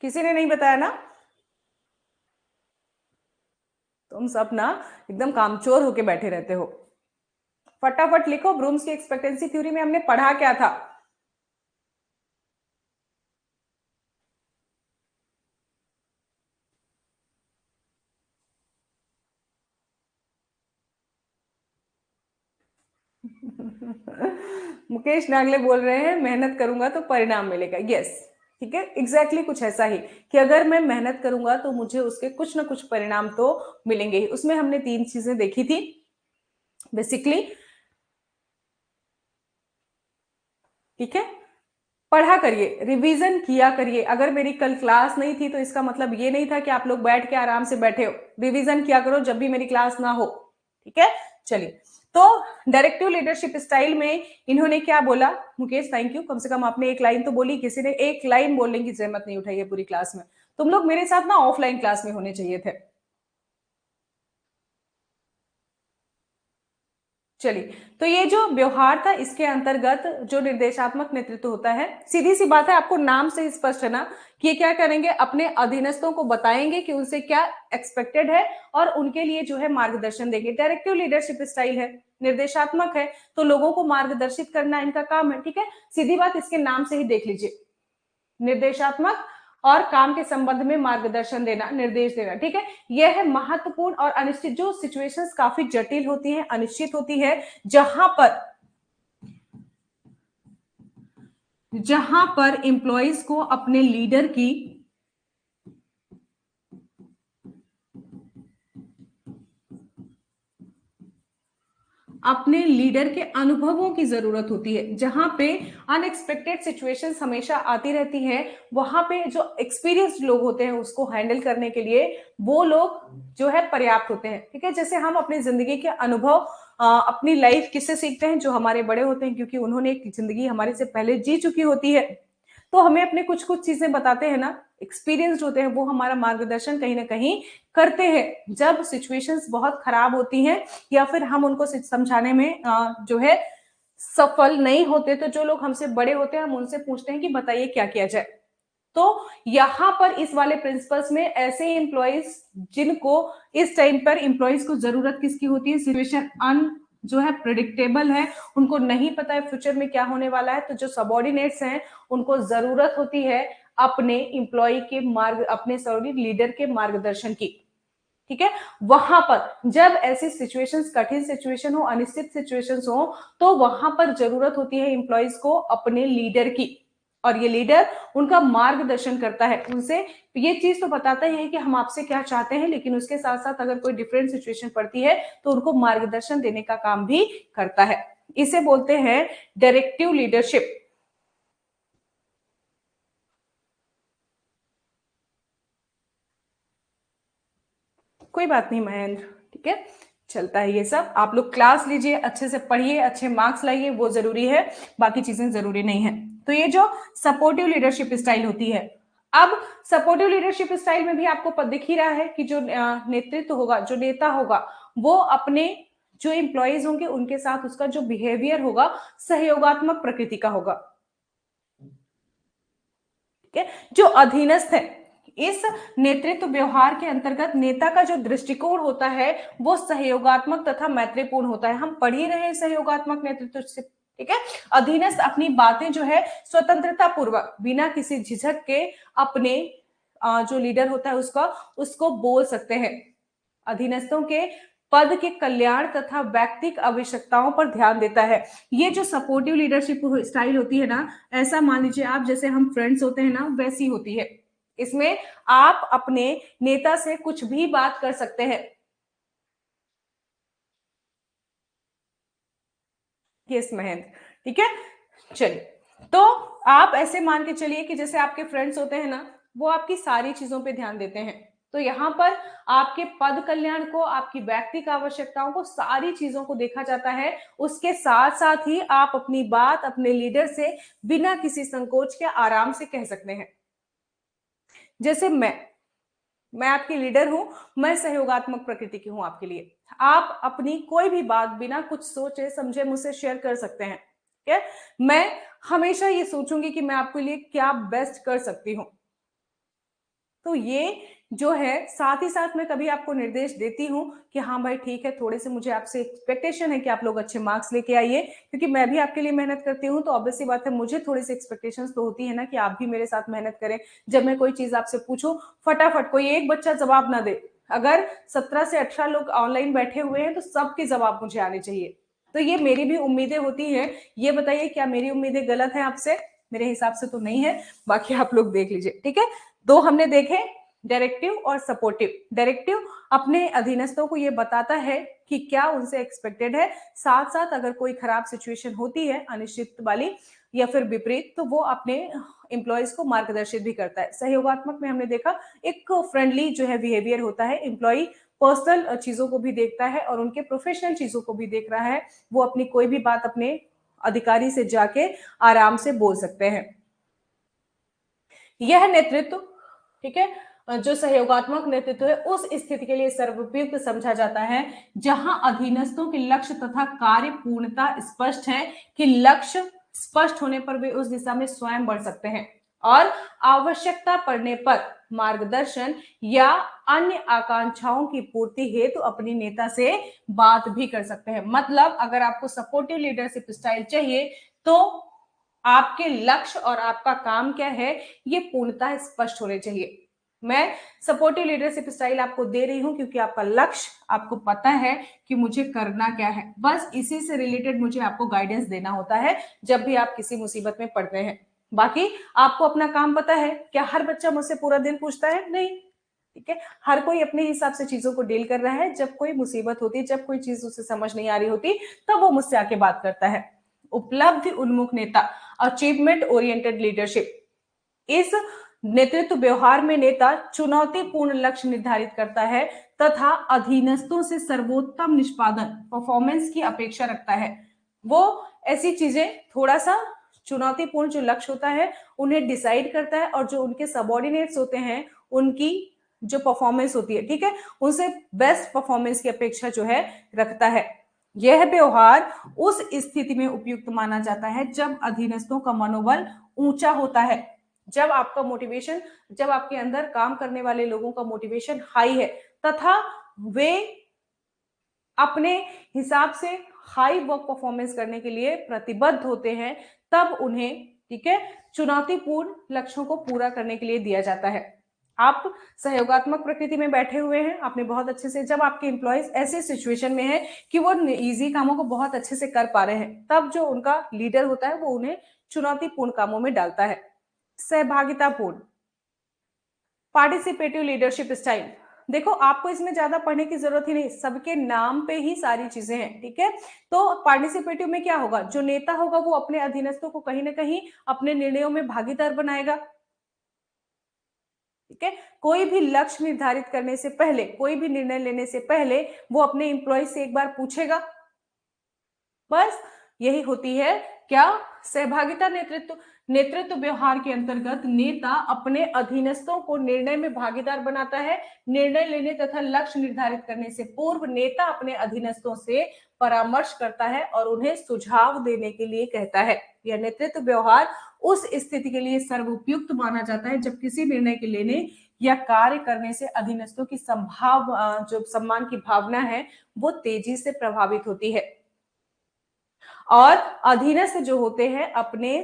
किसी ने नहीं बताया ना, तुम सब ना एकदम कामचोर होके बैठे रहते हो। फटाफट लिखो, ब्रूम्स की एक्सपेक्टेंसी थ्योरी में हमने पढ़ा क्या था? मुकेश नागले बोल रहे हैं मेहनत करूंगा तो परिणाम मिलेगा। यस, ठीक है, एग्जैक्टली कुछ ऐसा ही कि अगर मैं मेहनत करूंगा तो मुझे उसके कुछ ना कुछ परिणाम तो मिलेंगे ही। उसमें हमने 3 चीजें देखी थी बेसिकली। ठीक है, पढ़ा करिए, रिवीजन किया करिए। अगर मेरी कल क्लास नहीं थी तो इसका मतलब ये नहीं था कि आप लोग बैठ के आराम से बैठे हो। रिवीजन किया करो जब भी मेरी क्लास ना हो। ठीक है, चलिए, तो डायरेक्टिव लीडरशिप स्टाइल में इन्होंने क्या बोला? मुकेश थैंक यू, कम से कम आपने एक लाइन तो बोली, किसी ने एक लाइन बोलने की जहमत नहीं उठाई है पूरी क्लास में। तुम लोग मेरे साथ ना ऑफलाइन क्लास में होने चाहिए थे। चलिए, तो ये जो व्यवहार था इसके अंतर्गत जो निर्देशात्मक नेतृत्व होता है, सीधी सी बात है, आपको नाम से ही स्पष्ट है ना कि ये क्या करेंगे, अपने अधीनस्थों को बताएंगे कि उनसे क्या एक्सपेक्टेड है और उनके लिए जो है मार्गदर्शन देंगे। डायरेक्टिव लीडरशिप स्टाइल है, निर्देशात्मक है, तो लोगों को मार्गदर्शित करना इनका काम है। ठीक है, सीधी बात इसके नाम से ही देख लीजिए, निर्देशात्मक और काम के संबंध में मार्गदर्शन देना, निर्देश देना। ठीक है, यह है महत्वपूर्ण और अनिश्चित, जो सिचुएशंस काफी जटिल होती हैं, अनिश्चित होती है, जहां पर एम्प्लॉइज को अपने लीडर के अनुभवों की जरूरत होती है, जहां पे अनएक्सपेक्टेड सिचुएशंस हमेशा आती रहती हैं, वहां पे जो एक्सपीरियंस्ड लोग होते हैं उसको हैंडल करने के लिए वो लोग जो है पर्याप्त होते हैं। ठीक है, जैसे हम अपनी जिंदगी के अनुभव, अपनी लाइफ किससे सीखते हैं, जो हमारे बड़े होते हैं, क्योंकि उन्होंने एक जिंदगी हमारे से पहले जी चुकी होती है, तो हमें अपने कुछ कुछ चीजें बताते हैं ना, एक्सपीरियंस्ड होते हैं, वो हमारा मार्गदर्शन कहीं ना कहीं करते हैं जब सिचुएशंस बहुत खराब होती हैं या फिर हम उनको समझाने में जो है सफल नहीं होते। तो जो लोग हमसे बड़े होते हैं हम उनसे पूछते हैं कि बताइए क्या किया जाए। तो यहां पर इस वाले प्रिंसिपल्स में ऐसे एम्प्लॉइज जिनको इस टाइम पर एम्प्लॉइज को जरूरत किसकी होती है, सिचुएशन जो है प्रिडिक्टेबल है, उनको नहीं पता है फ्यूचर में क्या होने वाला है, तो जो सबॉर्डिनेट्स हैं उनको जरूरत होती है अपने एम्प्लॉय के अपने लीडर के मार्गदर्शन की। ठीक है, वहां पर जब ऐसी सिचुएशंस, कठिन सिचुएशन हो, अनिश्चित सिचुएशंस हो, तो वहां पर जरूरत होती है एम्प्लॉइज को अपने लीडर की, और ये लीडर उनका मार्गदर्शन करता है, उनसे ये चीज तो बताता ही है कि हम आपसे क्या चाहते हैं, लेकिन उसके साथ साथ अगर कोई डिफरेंट सिचुएशन पड़ती है तो उनको मार्गदर्शन देने का काम भी करता है। इसे बोलते हैं डायरेक्टिव लीडरशिप। कोई बात नहीं महेंद्र, ठीक है, चलता है ये सब। आप लोग क्लास लीजिए, अच्छे से पढ़िए, अच्छे मार्क्स लाइए, वो जरूरी है, बाकी चीजें जरूरी नहीं है। तो ये जो सपोर्टिव लीडरशिप स्टाइल होती है, अब सपोर्टिव लीडरशिप स्टाइल में भी आपको दिख ही रहा है कि जो नेतृत्व होगा, जो नेता होगा, वो अपने जो एम्प्लॉयज होंगे उनके साथ उसका जो बिहेवियर होगा सहयोगात्मक प्रकृति का होगा। ठीक है, जो अधीनस्थ है, इस नेतृत्व व्यवहार के अंतर्गत नेता का जो दृष्टिकोण होता है वो सहयोगात्मक तथा मैत्रीपूर्ण होता है। हम पढ़ ही रहे हैं सहयोगात्मक नेतृत्व से। ठीक है, अधीनस्थ अपनी बातें जो है स्वतंत्रता पूर्वक, बिना किसी झिझक के अपने जो लीडर होता है उसको बोल सकते हैं। अधीनस्थों के पद के कल्याण तथा व्यक्तिगत आवश्यकताओं पर ध्यान देता है। ये जो सपोर्टिव लीडरशिप स्टाइल होती है ना, ऐसा मान लीजिए आप, जैसे हम फ्रेंड्स होते हैं ना, वैसी होती है। इसमें आप अपने नेता से कुछ भी बात कर सकते हैं। यस महेंद्र, ठीक है, चलिए, तो आप ऐसे मान के चलिए कि जैसे आपके फ्रेंड्स होते हैं ना, वो आपकी सारी चीजों पे ध्यान देते हैं। तो यहाँ पर आपके पद कल्याण को, आपकी व्यक्तिगत आवश्यकताओं को, सारी चीजों को देखा जाता है। उसके साथ साथ ही आप अपनी बात अपने लीडर से बिना किसी संकोच के आराम से कह सकते हैं। जैसे मैं आपकी लीडर हूं, मैं सहयोगात्मक प्रकृति की हूं आपके लिए। आप अपनी कोई भी बात बिना कुछ सोचे समझे मुझसे शेयर कर सकते हैं। ठीक है, मैं हमेशा ये सोचूंगी कि मैं आपके लिए क्या बेस्ट कर सकती हूँ। तो ये जो है, साथ ही साथ मैं कभी आपको निर्देश देती हूँ कि हाँ भाई ठीक है, थोड़े से मुझे आपसे एक्सपेक्टेशन है कि आप लोग अच्छे मार्क्स लेके आइए, क्योंकि मैं भी आपके लिए मेहनत करती हूँ, तो ऑब्वियसली बात है मुझे थोड़ी सी एक्सपेक्टेशंस तो होती है ना कि आप भी मेरे साथ मेहनत करें। जब मैं कोई चीज आपसे पूछूं, फटाफट कोई एक बच्चा जवाब ना दे। अगर 17 से 18 लोग ऑनलाइन बैठे हुए हैं तो सबके जवाब मुझे आने चाहिए। तो ये मेरी भी उम्मीदें होती हैं। ये बताइए क्या मेरी उम्मीदें गलत हैं आपसे? मेरे हिसाब से तो नहीं है, बाकी आप लोग देख लीजिए। ठीक है, दो हमने देखे, डायरेक्टिव और सपोर्टिव। डायरेक्टिव अपने अधीनस्थों को ये बताता है कि क्या उनसे एक्सपेक्टेड है, साथ साथ अगर कोई खराब सिचुएशन होती है अनिश्चित वाली या फिर विपरीत, तो वो अपने एम्प्लॉयज को मार्गदर्शित भी करता है। सहयोगात्मक में हमने देखा एक फ्रेंडली जो है बिहेवियर होता है, एम्प्लॉय पर्सनल चीजों को भी देखता है और उनके प्रोफेशनल चीजों को भी देख रहा है। वो अपनी कोई भी बात अपने अधिकारी से जाके आराम से बोल सकते हैं। यह नेतृत्व, ठीक है, जो सहयोगात्मक नेतृत्व है उस स्थिति के लिए सर्वोपयुक्त समझा जाता है जहां अधीनस्थों के लक्ष्य तथा कार्य पूर्णता स्पष्ट है, कि लक्ष्य स्पष्ट होने पर वे उस दिशा में स्वयं बढ़ सकते हैं और आवश्यकता पड़ने पर मार्गदर्शन या अन्य आकांक्षाओं की पूर्ति हेतु अपनी नेता से बात भी कर सकते हैं। मतलब अगर आपको सपोर्टिव लीडरशिप स्टाइल चाहिए तो आपके लक्ष्य और आपका काम क्या है ये पूर्णतः स्पष्ट होने चाहिए। मैं सपोर्टिव लीडरशिप स्टाइल आपको दे रही हूं क्योंकि आपका लक्ष्य, आपको पता है कि मुझे करना क्या है, बस इसी से रिलेटेड मुझे आपको गाइडेंस देना होता है जब भी आप किसी मुसीबत में पड़ते हैं। बाकी आपको अपना काम पता है। क्या हर बच्चा मुझसे पूरा दिन पूछता है? नहीं, ठीक है। हर कोई अपने हिसाब से चीजों को डील कर रहा है। जब कोई मुसीबत होती है, जब कोई चीज उसे समझ नहीं आ रही होती, तब वो मुझसे आके बात करता है। उपलब्धि उन्मुख नेता, अचीवमेंट ओरिएंटेड लीडरशिप। इस नेतृत्व व्यवहार में नेता चुनौतीपूर्ण लक्ष्य निर्धारित करता है तथा अधीनस्थों से सर्वोत्तम निष्पादन परफॉर्मेंस की अपेक्षा रखता है। वो ऐसी चीजें थोड़ा सा चुनौतीपूर्ण जो लक्ष्य होता है उन्हें डिसाइड करता है और जो उनके सबऑर्डिनेट्स होते हैं उनकी जो परफॉर्मेंस होती है, ठीक है, उनसे बेस्ट परफॉर्मेंस की अपेक्षा जो है रखता है। यह व्यवहार उस स्थिति में उपयुक्त माना जाता है जब अधीनस्थों का मनोबल ऊंचा होता है, जब आपका मोटिवेशन, जब आपके अंदर काम करने वाले लोगों का मोटिवेशन हाई है तथा वे अपने हिसाब से हाई वर्क परफॉर्मेंस करने के लिए प्रतिबद्ध होते हैं, तब उन्हें, ठीक है, चुनौतीपूर्ण लक्ष्यों को पूरा करने के लिए दिया जाता है। आप सहयोगात्मक प्रकृति में बैठे हुए हैं, आपने बहुत अच्छे से, जब आपके एम्प्लॉयज ऐसे सिचुएशन में है कि वो इजी कामों को बहुत अच्छे से कर पा रहे हैं, तब जो उनका लीडर होता है वो उन्हें चुनौतीपूर्ण कामों में डालता है। सहभागितापूर्ण, पार्टिसिपेटिव लीडरशिप स्टाइल। देखो आपको इसमें ज्यादा पढ़ने की जरूरत ही नहीं, सबके नाम पे ही सारी चीजें हैं, ठीक है। तो पार्टिसिपेटिव में क्या होगा, जो नेता होगा वो अपने अधीनस्थों को कहीं ना कहीं अपने निर्णयों में भागीदार बनाएगा, ठीक है। कोई भी लक्ष्य निर्धारित करने से पहले, कोई भी निर्णय लेने से पहले वो अपने एम्प्लॉय से एक बार पूछेगा। बस यही होती है क्या, सहभागिता नेतृत्व। नेतृत्व व्यवहार के अंतर्गत नेता अपने अधीनस्थों को निर्णय में भागीदार बनाता है। निर्णय लेने तथा लक्ष्य निर्धारित करने से पूर्व नेता अपने अधीनस्थों से परामर्श करता है और उन्हें सुझाव देने के लिए कहता है। यह नेतृत्व व्यवहार उस स्थिति के लिए सर्वोपयुक्त माना जाता है जब किसी निर्णय के लेने या कार्य करने से अधीनस्थों की जो सम्मान की भावना है वो तेजी से प्रभावित होती है और अधीनस्थ जो होते हैं अपने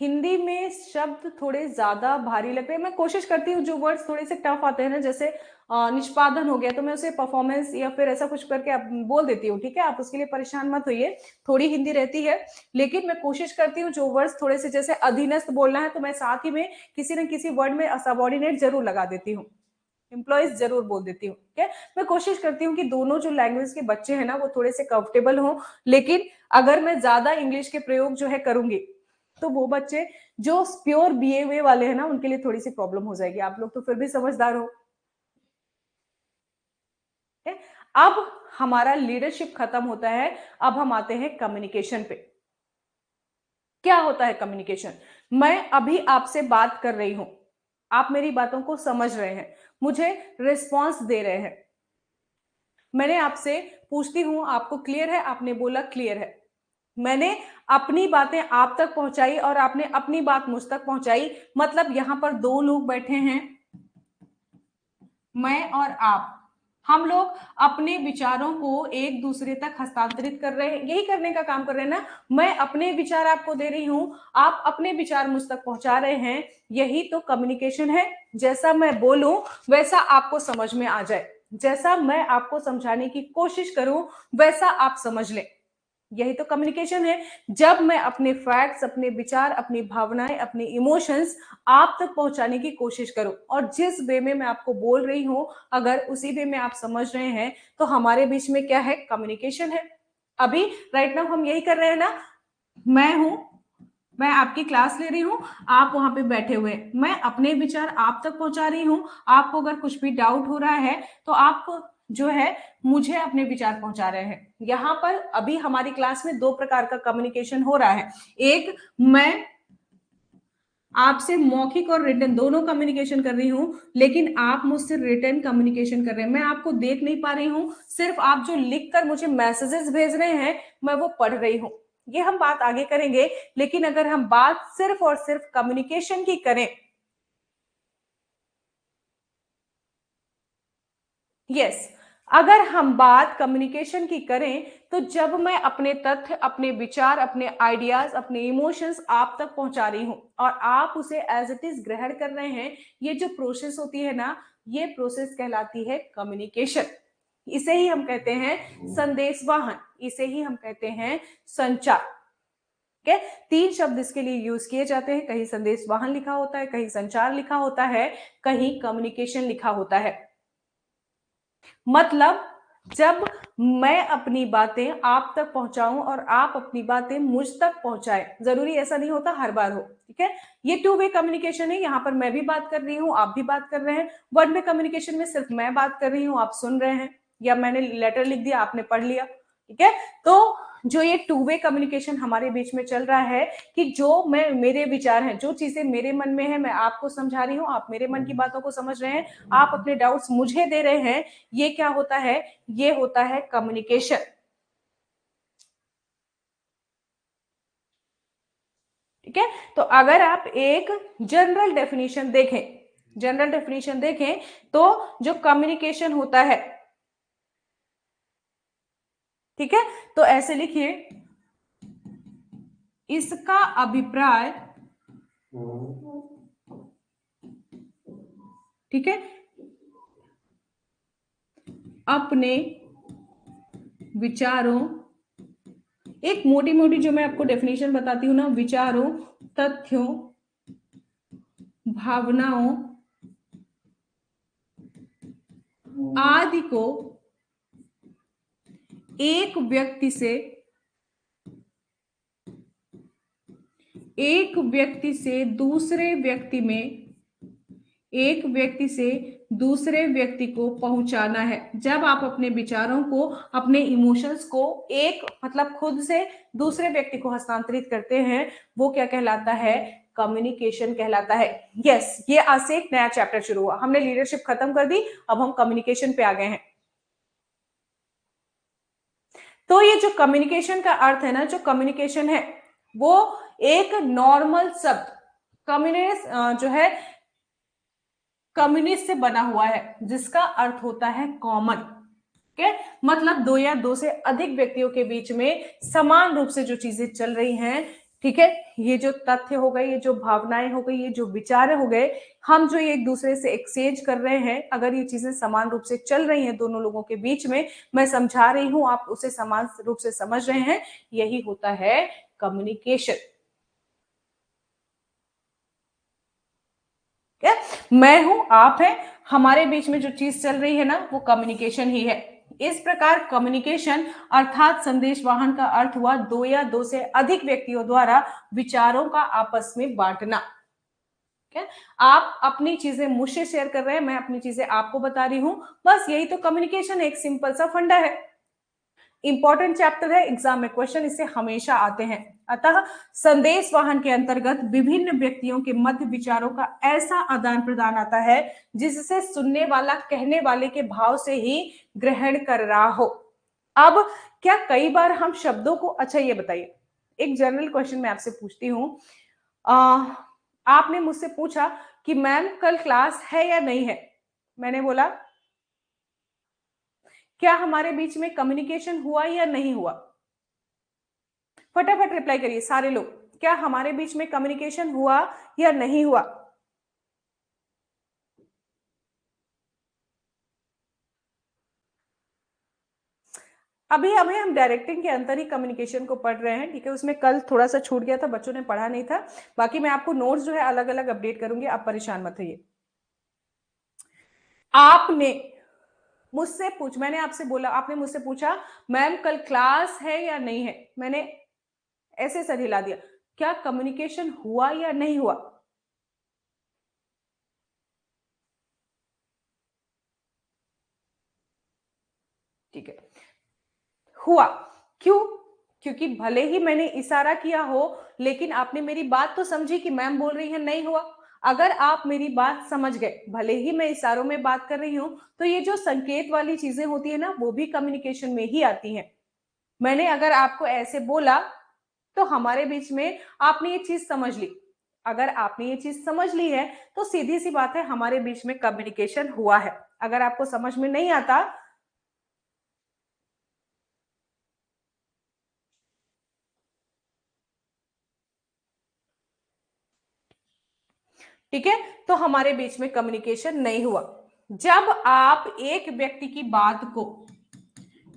हिंदी में शब्द थोड़े ज्यादा भारी लग रहे हैं। मैं कोशिश करती हूँ जो वर्ड्स थोड़े से टफ आते हैं ना, जैसे निष्पादन हो गया, तो मैं उसे परफॉर्मेंस या फिर ऐसा कुछ करके आप बोल देती हूँ, ठीक है। आप उसके लिए परेशान मत होइए, थोड़ी हिंदी रहती है, लेकिन मैं कोशिश करती हूँ जो वर्ड्स थोड़े से, जैसे अधीनस्थ बोलना है तो मैं साथ ही में किसी न किसी वर्ड में सबऑर्डिनेट जरूर लगा देती हूँ, एम्प्लॉयज जरूर बोल देती हूँ, ठीक है। मैं कोशिश करती हूँ कि दोनों जो लैंग्वेज के बच्चे हैं ना वो थोड़े से कंफर्टेबल हो, लेकिन अगर मैं ज्यादा इंग्लिश के प्रयोग जो है करूंगी तो वो बच्चे जो प्योर बीए हुए वाले हैं ना उनके लिए थोड़ी सी प्रॉब्लम हो जाएगी। आप लोग तो फिर भी समझदार हो। अब हमारा लीडरशिप खत्म होता है, अब हम आते हैं कम्युनिकेशन पे। क्या होता है कम्युनिकेशन? मैं अभी आपसे बात कर रही हूं, आप मेरी बातों को समझ रहे हैं, मुझे रिस्पॉन्स दे रहे हैं, मैंने आपसे पूछती हूं आपको क्लियर है, आपने बोला क्लियर है, मैंने अपनी बातें आप तक पहुंचाई और आपने अपनी बात मुझ तक पहुंचाई। मतलब यहां पर दो लोग बैठे हैं, मैं और आप, हम लोग अपने विचारों को एक दूसरे तक हस्तांतरित कर रहे हैं, यही करने का काम कर रहे हैं ना। मैं अपने विचार आपको दे रही हूं, आप अपने विचार मुझ तक पहुंचा रहे हैं, यही तो कम्युनिकेशन है। जैसा मैं बोलूं वैसा आपको समझ में आ जाए, जैसा मैं आपको समझाने की कोशिश करूं वैसा आप समझ लें, यही तो कम्युनिकेशन है। जब मैं अपने फैक्ट्स, अपने विचार, अपनी भावनाएं, अपने इमोशंस आप तक पहुंचाने की कोशिश करूं और जिस वे में मैं आपको बोल रही हूं अगर उसी वे में आप समझ रहे हैं तो हमारे बीच में क्या है, कम्युनिकेशन है। अभी राइट नाउ हम यही कर रहे हैं ना, मैं हूं, मैं आपकी क्लास ले रही हूं, आप वहां पे बैठे हुए, मैं अपने विचार आप तक पहुंचा रही हूं, आपको अगर कुछ भी डाउट हो रहा है तो आप जो है मुझे अपने विचार पहुंचा रहे हैं। यहां पर अभी हमारी क्लास में दो प्रकार का कम्युनिकेशन हो रहा है। एक, मैं आपसे मौखिक और रिटन दोनों कम्युनिकेशन कर रही हूं, लेकिन आप मुझसे रिटन कम्युनिकेशन कर रहे हैं। मैं आपको देख नहीं पा रही हूं, सिर्फ आप जो लिखकर मुझे मैसेजेस भेज रहे हैं मैं वो पढ़ रही हूं। ये हम बात आगे करेंगे, लेकिन अगर हम बात सिर्फ और सिर्फ कम्युनिकेशन की करें, यस, अगर हम बात कम्युनिकेशन की करें तो जब मैं अपने तथ्य, अपने विचार, अपने आइडियाज, अपने इमोशंस आप तक पहुंचा रही हूं और आप उसे एज इट इज ग्रहण कर रहे हैं, ये जो प्रोसेस होती है ना, ये प्रोसेस कहलाती है कम्युनिकेशन। इसे ही हम कहते हैं संदेशवाहन, इसे ही हम कहते हैं संचार। ठीक है, तीन शब्द इसके लिए यूज किए जाते हैं। कहीं संदेशवाहन लिखा होता है, कहीं संचार लिखा होता है, कहीं कम्युनिकेशन लिखा होता है। मतलब जब मैं अपनी बातें आप तक पहुंचाऊं और आप अपनी बातें मुझ तक पहुंचाएं, जरूरी ऐसा नहीं होता हर बार हो, ठीक है। ये टू वे कम्युनिकेशन है, यहां पर मैं भी बात कर रही हूं, आप भी बात कर रहे हैं। वन वे कम्युनिकेशन में सिर्फ मैं बात कर रही हूं, आप सुन रहे हैं, या मैंने लेटर लिख दिया, आपने पढ़ लिया, ठीक है। तो जो ये टू वे कम्युनिकेशन हमारे बीच में चल रहा है कि जो मैं, मेरे विचार हैं, जो चीजें मेरे मन में है, मैं आपको समझा रही हूँ, आप मेरे मन की बातों को समझ रहे हैं, आप अपने डाउट्स मुझे दे रहे हैं, ये क्या होता है, ये होता है कम्युनिकेशन। ठीक है, तो अगर आप एक जनरल डेफिनेशन देखें, जनरल डेफिनेशन देखें तो जो कम्युनिकेशन होता है, ठीक है, तो ऐसे लिखिए, इसका अभिप्राय, ठीक है, अपने विचारों, एक मोटी मोटी जो मैं आपको डेफिनेशन बताती हूं ना, विचारों, तथ्यों, भावनाओं आदि को एक व्यक्ति से, एक व्यक्ति से दूसरे व्यक्ति में, एक व्यक्ति से दूसरे व्यक्ति को पहुंचाना है। जब आप अपने विचारों को, अपने इमोशंस को एक, मतलब खुद से दूसरे व्यक्ति को हस्तांतरित करते हैं, वो क्या कहलाता है, कम्युनिकेशन कहलाता है। यस, ये आज से एक नया चैप्टर शुरू हुआ, हमने लीडरशिप खत्म कर दी, अब हम कम्युनिकेशन पे आ गए हैं। तो ये जो कम्युनिकेशन का अर्थ है ना, जो कम्युनिकेशन है वो एक नॉर्मल शब्द कम्युनिस्ट जो है कम्युनिस्ट से बना हुआ है, जिसका अर्थ होता है कॉमन। ठीक है, मतलब दो या दो से अधिक व्यक्तियों के बीच में समान रूप से जो चीजें चल रही हैं, ठीक है, ये जो तथ्य हो गए, ये जो भावनाएं हो गई, ये जो विचार हो गए, हम जो ये एक दूसरे से एक्सचेंज कर रहे हैं, अगर ये चीजें समान रूप से चल रही हैं दोनों लोगों के बीच में, मैं समझा रही हूं, आप उसे समान रूप से समझ रहे हैं, यही होता है कम्युनिकेशन। है, मैं हूं, आप हैं, हमारे बीच में जो चीज चल रही है ना, वो कम्युनिकेशन ही है। इस प्रकार कम्युनिकेशन अर्थात संदेशवाहन का अर्थ हुआ दो या दो से अधिक व्यक्तियों द्वारा विचारों का आपस में बांटना। ठीक है, आप अपनी चीजें मुझसे शेयर कर रहे हैं, मैं अपनी चीजें आपको बता रही हूं, बस यही तो कम्युनिकेशन, एक सिंपल सा फंडा है। इंपॉर्टेंट चैप्टर है, एग्जाम में क्वेश्चन इससे हमेशा आते हैं। अतः संदेश वाहन के अंतर्गत विभिन्न व्यक्तियों के मध्य विचारों का ऐसा आदान प्रदान आता है जिससे सुनने वाला कहने वाले के भाव से ही ग्रहण कर रहा हो। अब क्या कई बार हम शब्दों को, अच्छा ये बताइए, एक जनरल क्वेश्चन मैं आपसे पूछती हूँ, आपने मुझसे पूछा कि मैम कल क्लास है या नहीं है, मैंने बोला क्या हमारे बीच में कम्युनिकेशन हुआ या नहीं हुआ? फटाफट रिप्लाई करिए सारे लोग, क्या हमारे बीच में कम्युनिकेशन हुआ या नहीं हुआ? अभी अभी हम डायरेक्टिंग के अंतर ही कम्युनिकेशन को पढ़ रहे हैं, ठीक है, उसमें कल थोड़ा सा छूट गया था, बच्चों ने पढ़ा नहीं था। बाकी मैं आपको नोट्स जो है अलग अलग अपडेट करूंगी, आप परेशान मत होइए। आपने मुझसे मैंने आपसे बोला, आपने मुझसे पूछा मैम कल क्लास है या नहीं है, मैंने ऐसे सर हिला दिया, क्या कम्युनिकेशन हुआ या नहीं हुआ? हुआ। क्यों? क्योंकि भले ही मैंने इशारा किया हो, लेकिन आपने मेरी बात तो समझी कि मैम बोल रही है नहीं हुआ। अगर आप मेरी बात समझ गए, भले ही मैं इशारों में बात कर रही हूं, तो ये जो संकेत वाली चीजें होती है ना, वो भी कम्युनिकेशन में ही आती हैं। मैंने अगर आपको ऐसे बोला, तो हमारे बीच में आपने ये चीज समझ ली। अगर आपने ये चीज समझ ली है, तो सीधी सी बात है, हमारे बीच में कम्युनिकेशन हुआ है। अगर आपको समझ में नहीं आता, ठीक है, तो हमारे बीच में कम्युनिकेशन नहीं हुआ। जब आप एक व्यक्ति की बात को,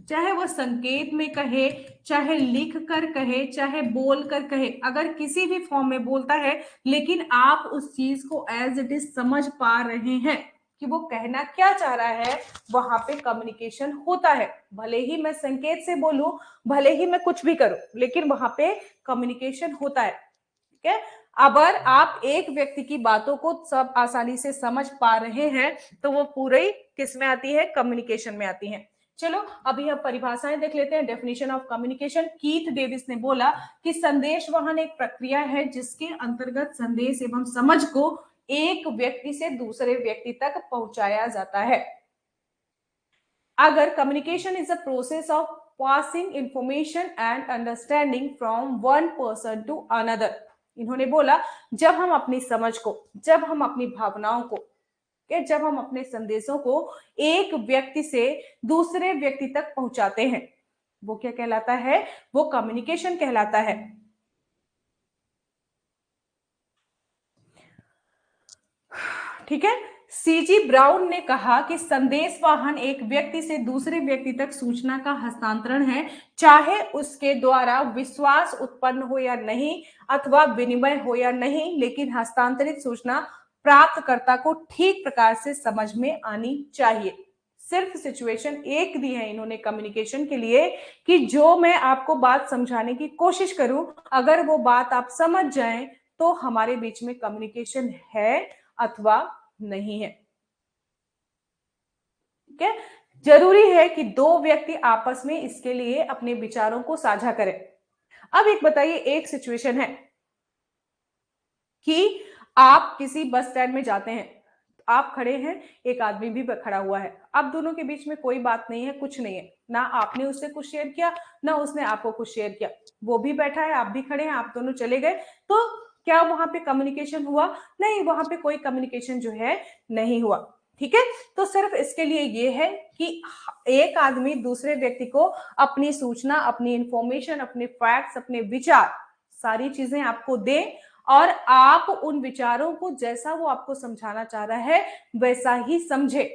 चाहे वो संकेत में कहे, चाहे लिख कर कहे, चाहे बोल कर कहे, अगर किसी भी फॉर्म में बोलता है, लेकिन आप उस चीज को एज इट इज समझ पा रहे हैं कि वो कहना क्या चाह रहा है, वहां पे कम्युनिकेशन होता है। भले ही मैं संकेत से बोलूं, भले ही मैं कुछ भी करूं, लेकिन वहां पे कम्युनिकेशन होता है। ठीक है, अगर आप एक व्यक्ति की बातों को सब आसानी से समझ पा रहे हैं, तो वो पूरे किस में आती है, कम्युनिकेशन में आती है। चलो अभी हम परिभाषाएं देख लेते हैं। Definition of communication, Keith Davis ने बोला कि संदेश वहन एक प्रक्रिया है जिसके अंतर्गत संदेश एवं समझ को एक व्यक्ति से दूसरे व्यक्ति तक पहुंचाया जाता है। अगर communication is a process of passing information and understanding from one person to another, इन्होंने बोला जब हम अपनी समझ को, जब हम अपनी भावनाओं को, कि जब हम अपने संदेशों को एक व्यक्ति से दूसरे व्यक्ति तक पहुंचाते हैं, वो क्या कहलाता है, वो कम्युनिकेशन कहलाता है। ठीक है, सीजी ब्राउन ने कहा कि संदेश वाहन एक व्यक्ति से दूसरे व्यक्ति तक सूचना का हस्तांतरण है, चाहे उसके द्वारा विश्वास उत्पन्न हो या नहीं, अथवा विनिमय हो या नहीं, लेकिन हस्तांतरित सूचना प्राप्तकर्ता को ठीक प्रकार से समझ में आनी चाहिए। सिर्फ सिचुएशन एक दी है इन्होंने कम्युनिकेशन के लिए, कि जो मैं आपको बात समझाने की कोशिश करूं, अगर वो बात आप समझ जाएं, तो हमारे बीच में कम्युनिकेशन है अथवा नहीं है। ठीक है, जरूरी है कि दो व्यक्ति आपस में इसके लिए अपने विचारों को साझा करें। अब एक बताइए, एक सिचुएशन है कि आप किसी बस स्टैंड में जाते हैं, आप खड़े हैं, एक आदमी भी खड़ा हुआ है, अब दोनों के बीच में कोई बात नहीं है, कुछ नहीं है, ना आपने उससे कुछ शेयर किया, ना उसने आपको कुछ शेयर किया, वो भी बैठा है, आप भी खड़े हैं, आप दोनों चले गए, तो क्या वहां पे कम्युनिकेशन हुआ? नहीं, वहां पे कोई कम्युनिकेशन जो है नहीं हुआ। ठीक है, तो सिर्फ इसके लिए ये है कि एक आदमी दूसरे व्यक्ति को अपनी सूचना, अपनी इंफॉर्मेशन, अपने फैक्ट्स, अपने विचार, सारी चीजें आपको दे, और आप उन विचारों को जैसा वो आपको समझाना चाह रहा है वैसा ही समझे,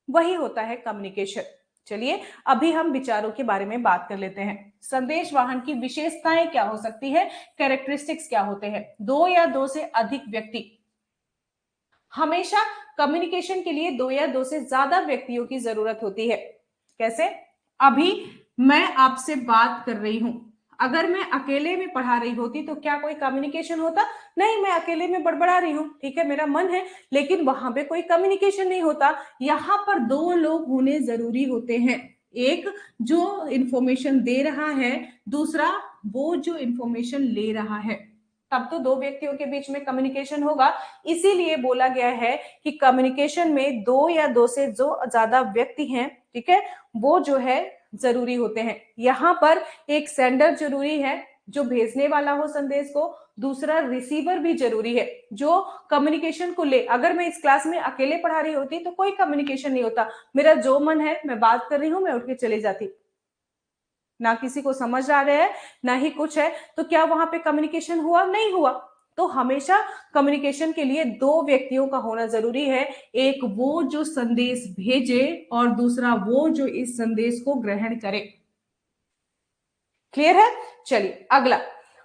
वही होता है कम्युनिकेशन। चलिए अभी हम विचारों के बारे में बात कर लेते हैं। संदेश वाहन की विशेषताएं क्या हो सकती है, कैरेक्टरिस्टिक्स क्या होते हैं? दो या दो से अधिक व्यक्ति, हमेशा कम्युनिकेशन के लिए दो या दो से ज्यादा व्यक्तियों की जरूरत होती है। कैसे? अभी मैं आपसे बात कर रही हूं, अगर मैं अकेले में पढ़ा रही होती तो क्या कोई कम्युनिकेशन होता? नहीं, मैं अकेले में बड़बड़ा रही हूं, ठीक है, मेरा मन है, लेकिन वहां पे कोई कम्युनिकेशन नहीं होता। यहां पर दो लोग होने जरूरी होते हैं, एक जो इंफॉर्मेशन दे रहा है, दूसरा वो जो इंफॉर्मेशन ले रहा है, तब तो दो व्यक्तियों के बीच में कम्युनिकेशन होगा। इसीलिए बोला गया है कि कम्युनिकेशन में दो या दो से जो ज्यादा व्यक्ति हैं, ठीक है, वो जो है जरूरी होते हैं। यहाँ पर एक सेंडर जरूरी है, जो भेजने वाला हो संदेश को, दूसरा रिसीवर भी जरूरी है, जो कम्युनिकेशन को ले। अगर मैं इस क्लास में अकेले पढ़ा रही होती तो कोई कम्युनिकेशन नहीं होता, मेरा जो मन है, मैं बात कर रही हूँ, मैं उठ के चली जाती, ना किसी को समझ आ रहा है, ना ही कुछ है, तो क्या वहां पे कम्युनिकेशन हुआ? नहीं हुआ। तो हमेशा कम्युनिकेशन के लिए दो व्यक्तियों का होना जरूरी है, एक वो जो संदेश भेजे और दूसरा वो जो इस संदेश को ग्रहण करे। क्लियर है? चलिए अगला,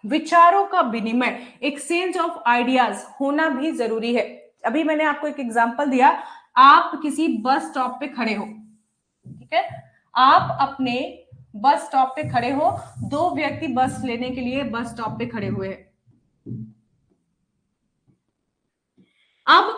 विचारों का विनिमय, एक्सचेंज ऑफ आइडियाज होना भी जरूरी है। अभी मैंने आपको एक एग्जांपल दिया, आप किसी बस स्टॉप पे खड़े हो, ठीक है, आप अपने बस स्टॉप पे खड़े हो, दो व्यक्ति बस लेने के लिए बस स्टॉप पे खड़े हुए हैं। अब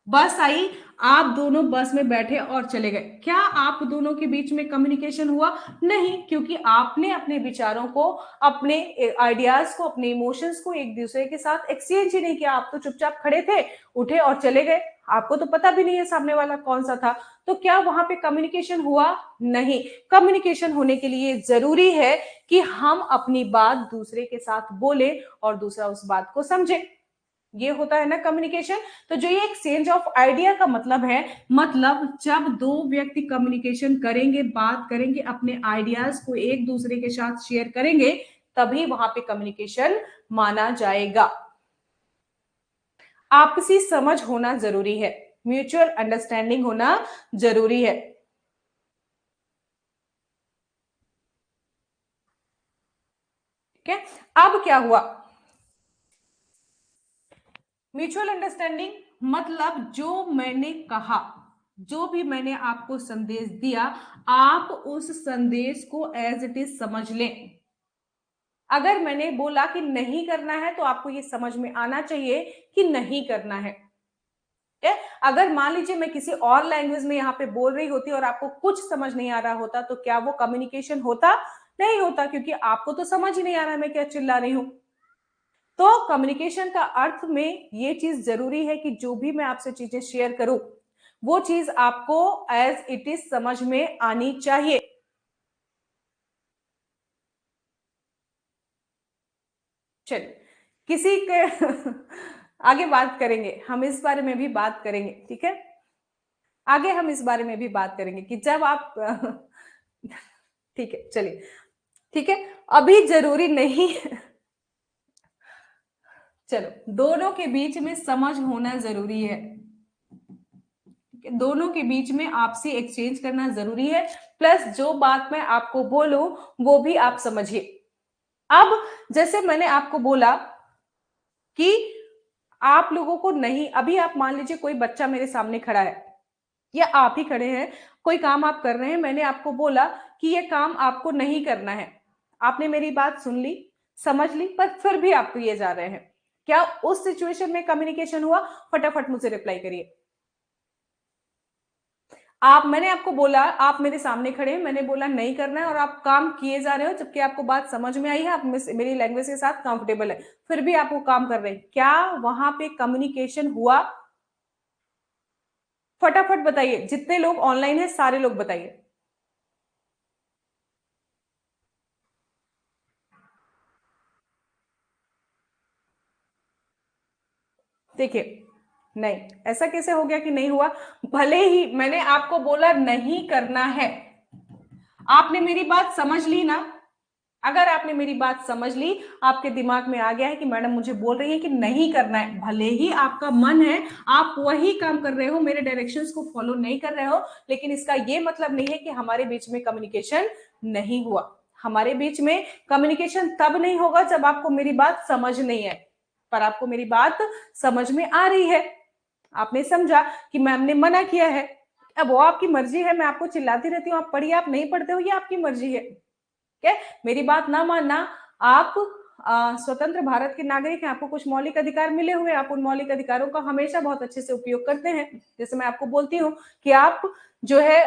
बस आई, आप दोनों बस में बैठे और चले गए, क्या आप दोनों के बीच में कम्युनिकेशन हुआ? नहीं, क्योंकि आपने अपने विचारों को, अपने आइडियाज को, अपने इमोशंस को एक दूसरे के साथ एक्सचेंज ही नहीं किया। आप तो चुपचाप खड़े थे, उठे और चले गए, आपको तो पता भी नहीं है सामने वाला कौन सा था। तो क्या वहां पे कम्युनिकेशन हुआ? नहीं। कम्युनिकेशन होने के लिए जरूरी है कि हम अपनी बात दूसरे के साथ बोले और दूसरा उस बात को समझे, ये होता है ना कम्युनिकेशन। तो जो ये एक्सचेंज ऑफ आइडिया का मतलब है, मतलब जब दो व्यक्ति कम्युनिकेशन करेंगे, बात करेंगे, अपने आइडियाज को एक दूसरे के साथ शेयर करेंगे, तभी वहां पे कम्युनिकेशन माना जाएगा। आपसी समझ होना जरूरी है, म्यूचुअल अंडरस्टैंडिंग होना जरूरी है। ठीक है, अब क्या हुआ? म्यूचुअल अंडरस्टैंडिंग मतलब जो मैंने कहा, जो भी मैंने आपको संदेश दिया, आप उस संदेश को एज इट इज समझ लें। अगर मैंने बोला कि नहीं करना है, तो आपको ये समझ में आना चाहिए कि नहीं करना है। अगर मान लीजिए मैं किसी और लैंग्वेज में यहाँ पे बोल रही होती और आपको कुछ समझ नहीं आ रहा होता, तो क्या वो कम्युनिकेशन होता? नहीं होता, क्योंकि आपको तो समझ ही नहीं आ रहा मैं क्या चिल्ला रही हूं। तो कम्युनिकेशन का अर्थ में ये चीज जरूरी है कि जो भी मैं आपसे चीजें शेयर करूं, वो चीज आपको एज इट इज समझ में आनी चाहिए। चलिए, किसी के आगे बात करेंगे, हम इस बारे में भी बात करेंगे, ठीक है। आगे हम इस बारे में भी बात करेंगे कि जब आप ठीक है, चलिए, ठीक है, अभी जरूरी नहीं। चलो, दोनों के बीच में समझ होना जरूरी है, दोनों के बीच में आपसी एक्सचेंज करना जरूरी है, प्लस जो बात मैं आपको बोलूं वो भी आप समझिए। अब जैसे मैंने आपको बोला कि आप लोगों को नहीं, अभी आप मान लीजिए कोई बच्चा मेरे सामने खड़ा है या आप ही खड़े हैं, कोई काम आप कर रहे हैं, मैंने आपको बोला कि ये काम आपको नहीं करना है, आपने मेरी बात सुन ली, समझ ली, पर फिर भी आप किए जा रहे हैं, क्या उस सिचुएशन में कम्युनिकेशन हुआ? फटाफट मुझे रिप्लाई करिए। आप, मैंने आपको बोला, आप मेरे सामने खड़े हैं, मैंने बोला नहीं करना है और आप काम किए जा रहे हो, जबकि आपको बात समझ में आई है, आप मेरी लैंग्वेज के साथ कंफर्टेबल है, फिर भी आप वो काम कर रहे हैं, क्या वहां पे कम्युनिकेशन हुआ? फटाफट बताइए, जितने लोग ऑनलाइन है सारे लोग बताइए। देखिए, नहीं, ऐसा कैसे हो गया कि नहीं हुआ? भले ही मैंने आपको बोला नहीं करना है, आपने मेरी बात समझ ली ना? अगर आपने मेरी बात समझ ली, आपके दिमाग में आ गया है कि मैडम मुझे बोल रही है कि नहीं करना है, भले ही आपका मन है, आप वही काम कर रहे हो, मेरे डायरेक्शंस को फॉलो नहीं कर रहे हो, लेकिन इसका ये मतलब नहीं है कि हमारे बीच में कम्युनिकेशन नहीं हुआ। हमारे बीच में कम्युनिकेशन तब नहीं होगा जब आपको मेरी बात समझ नहीं है, पर आपको मेरी बात समझ में आ रही है, आपने समझा कि मैम ने मना किया है। अब वो आपकी मर्जी है, मैं आपको चिल्लाती रहती हूँ, आप पढ़िए, आप नहीं पढ़ते हो, ये आपकी मर्जी है। ठीक है, मेरी बात ना मानना। आप स्वतंत्र भारत के नागरिक हैं, आपको कुछ मौलिक अधिकार मिले हुए, आप उन मौलिक अधिकारों का हमेशा बहुत अच्छे से उपयोग करते हैं। जैसे मैं आपको बोलती हूँ कि आप जो है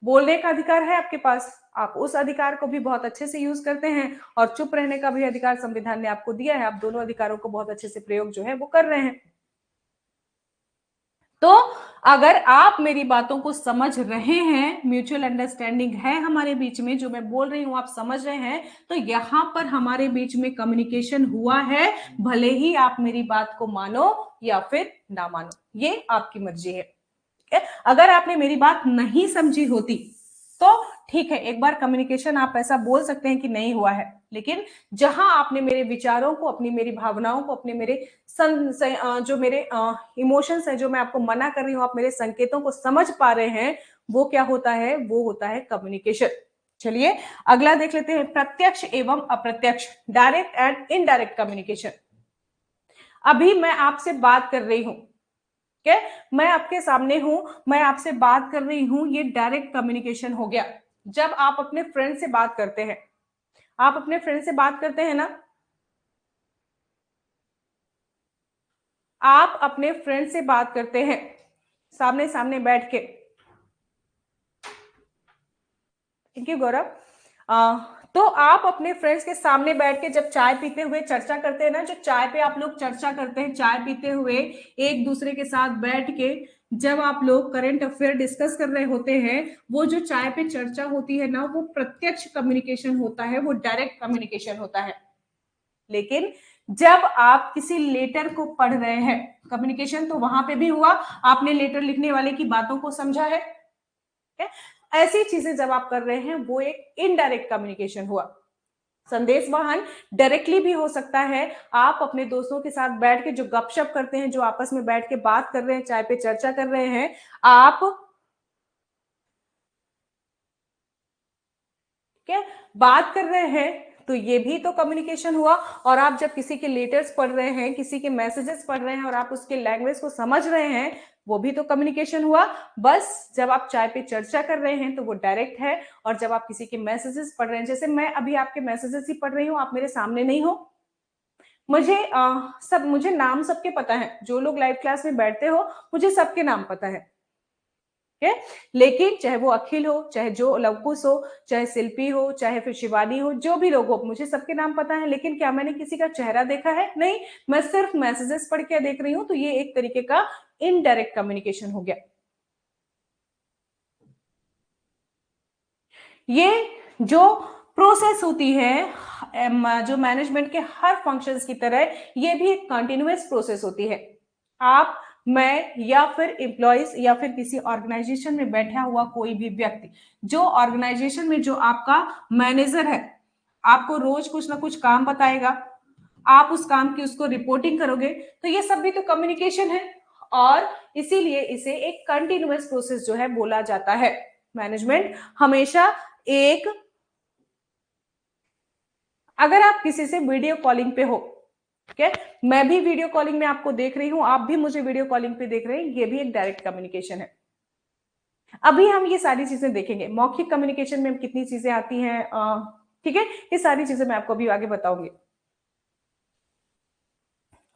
बोलने का अधिकार है आपके पास, आप उस अधिकार को भी बहुत अच्छे से यूज करते हैं, और चुप रहने का भी अधिकार संविधान ने आपको दिया है, आप दोनों अधिकारों को बहुत अच्छे से प्रयोग जो है वो कर रहे हैं। तो अगर आप मेरी बातों को समझ रहे हैं, म्यूचुअल अंडरस्टैंडिंग है हमारे बीच में, जो मैं बोल रही हूं आप समझ रहे हैं, तो यहां पर हमारे बीच में कम्युनिकेशन हुआ है, भले ही आप मेरी बात को मानो या फिर ना मानो, ये आपकी मर्जी है। अगर आपने मेरी बात नहीं समझी होती तो ठीक है, एक बार कम्युनिकेशन आप ऐसा बोल सकते हैं कि नहीं हुआ है, लेकिन जहां आपने मेरे विचारों को, अपनी मेरी भावनाओं को, अपने मेरे जो मेरे इमोशंस है, जो मैं आपको मना कर रही हूं, आप मेरे संकेतों को समझ पा रहे हैं, वो क्या होता है? वो होता है कम्युनिकेशन। चलिए, अगला देख लेते हैं, प्रत्यक्ष एवं अप्रत्यक्ष, डायरेक्ट एंड इनडायरेक्ट कम्युनिकेशन। अभी मैं आपसे बात कर रही हूं, ठीक है, मैं आपके सामने हूं, मैं आपसे बात कर रही हूं, ये डायरेक्ट कम्युनिकेशन हो गया। जब आप अपने फ्रेंड से बात करते हैं, आप अपने फ्रेंड से बात करते हैं ना, आप अपने फ्रेंड से बात करते हैं सामने सामने बैठ के। थैंक यू गौरव। तो आप अपने फ्रेंड्स के सामने बैठ के जब चाय पीते हुए चर्चा करते हैं ना, जो चाय पे आप लोग चर्चा करते हैं चाय पीते हुए एक दूसरे के साथ बैठ के, जब आप लोग करंट अफेयर डिस्कस कर रहे होते हैं, वो जो चाय पे चर्चा होती है ना, वो प्रत्यक्ष कम्युनिकेशन होता है, वो डायरेक्ट कम्युनिकेशन होता है। लेकिन जब आप किसी लेटर को पढ़ रहे हैं, कम्युनिकेशन तो वहां पे भी हुआ, आपने लेटर लिखने वाले की बातों को समझा है। ऐसी चीजें जब आप कर रहे हैं वो एक इनडायरेक्ट कम्युनिकेशन हुआ। संदेश वाहन डायरेक्टली भी हो सकता है, आप अपने दोस्तों के साथ बैठ के जो गपशप करते हैं, जो आपस में बैठ के बात कर रहे हैं, चाय पे चर्चा कर रहे हैं, आप क्या बात कर रहे हैं, तो ये भी तो कम्युनिकेशन हुआ। और आप जब किसी के लेटर्स पढ़ रहे हैं, किसी के मैसेजेस पढ़ रहे हैं और आप उसके लैंग्वेज को समझ रहे हैं, वो भी तो कम्युनिकेशन हुआ। बस जब आप चाय पे चर्चा कर रहे हैं तो वो डायरेक्ट है, और जब आप किसी के मैसेजेस पढ़ रहे हैं, जैसे मैं अभी आपके मैसेजेस ही पढ़ रही हूँ, आप मेरे सामने नहीं हो, मुझे नाम सबके पता है, जो लोग लाइव क्लास में बैठते हो मुझे सबके नाम पता है। लेकिन चाहे वो अखिल हो, चाहे जो लवकुश हो, चाहे शिल्पी हो, चाहे फिर शिवानी हो, जो भी लोग हो, मुझे सबके नाम पता है। लेकिन क्या मैंने किसी का चेहरा देखा है? नहीं, मैं सिर्फ मैसेजेस पढ़ के देख रही हूं। तो ये एक तरीके का इनडायरेक्ट कम्युनिकेशन हो गया। ये जो प्रोसेस होती है जो मैनेजमेंट के हर फंक्शंस की तरह, ये भी एक कंटिन्यूअस प्रोसेस होती है। आप, मैं या फिर एम्प्लॉइज या फिर किसी ऑर्गेनाइजेशन में बैठा हुआ कोई भी व्यक्ति, जो ऑर्गेनाइजेशन में जो आपका मैनेजर है, आपको रोज कुछ ना कुछ काम बताएगा, आप उस काम की उसको रिपोर्टिंग करोगे, तो ये सब भी तो कम्युनिकेशन है। और इसीलिए इसे एक कंटिन्यूअस प्रोसेस जो है बोला जाता है। मैनेजमेंट हमेशा एक, अगर आप किसी से वीडियो कॉलिंग पे हो, ठीक है, मैं भी वीडियो कॉलिंग में आपको देख रही हूं, आप भी मुझे वीडियो कॉलिंग पे देख रहे हैं, ये भी एक डायरेक्ट कम्युनिकेशन है। अभी हम ये सारी चीजें देखेंगे, मौखिक कम्युनिकेशन में कितनी चीजें आती हैं, ठीक है, ये सारी चीजें मैं आपको अभी आगे बताऊंगी।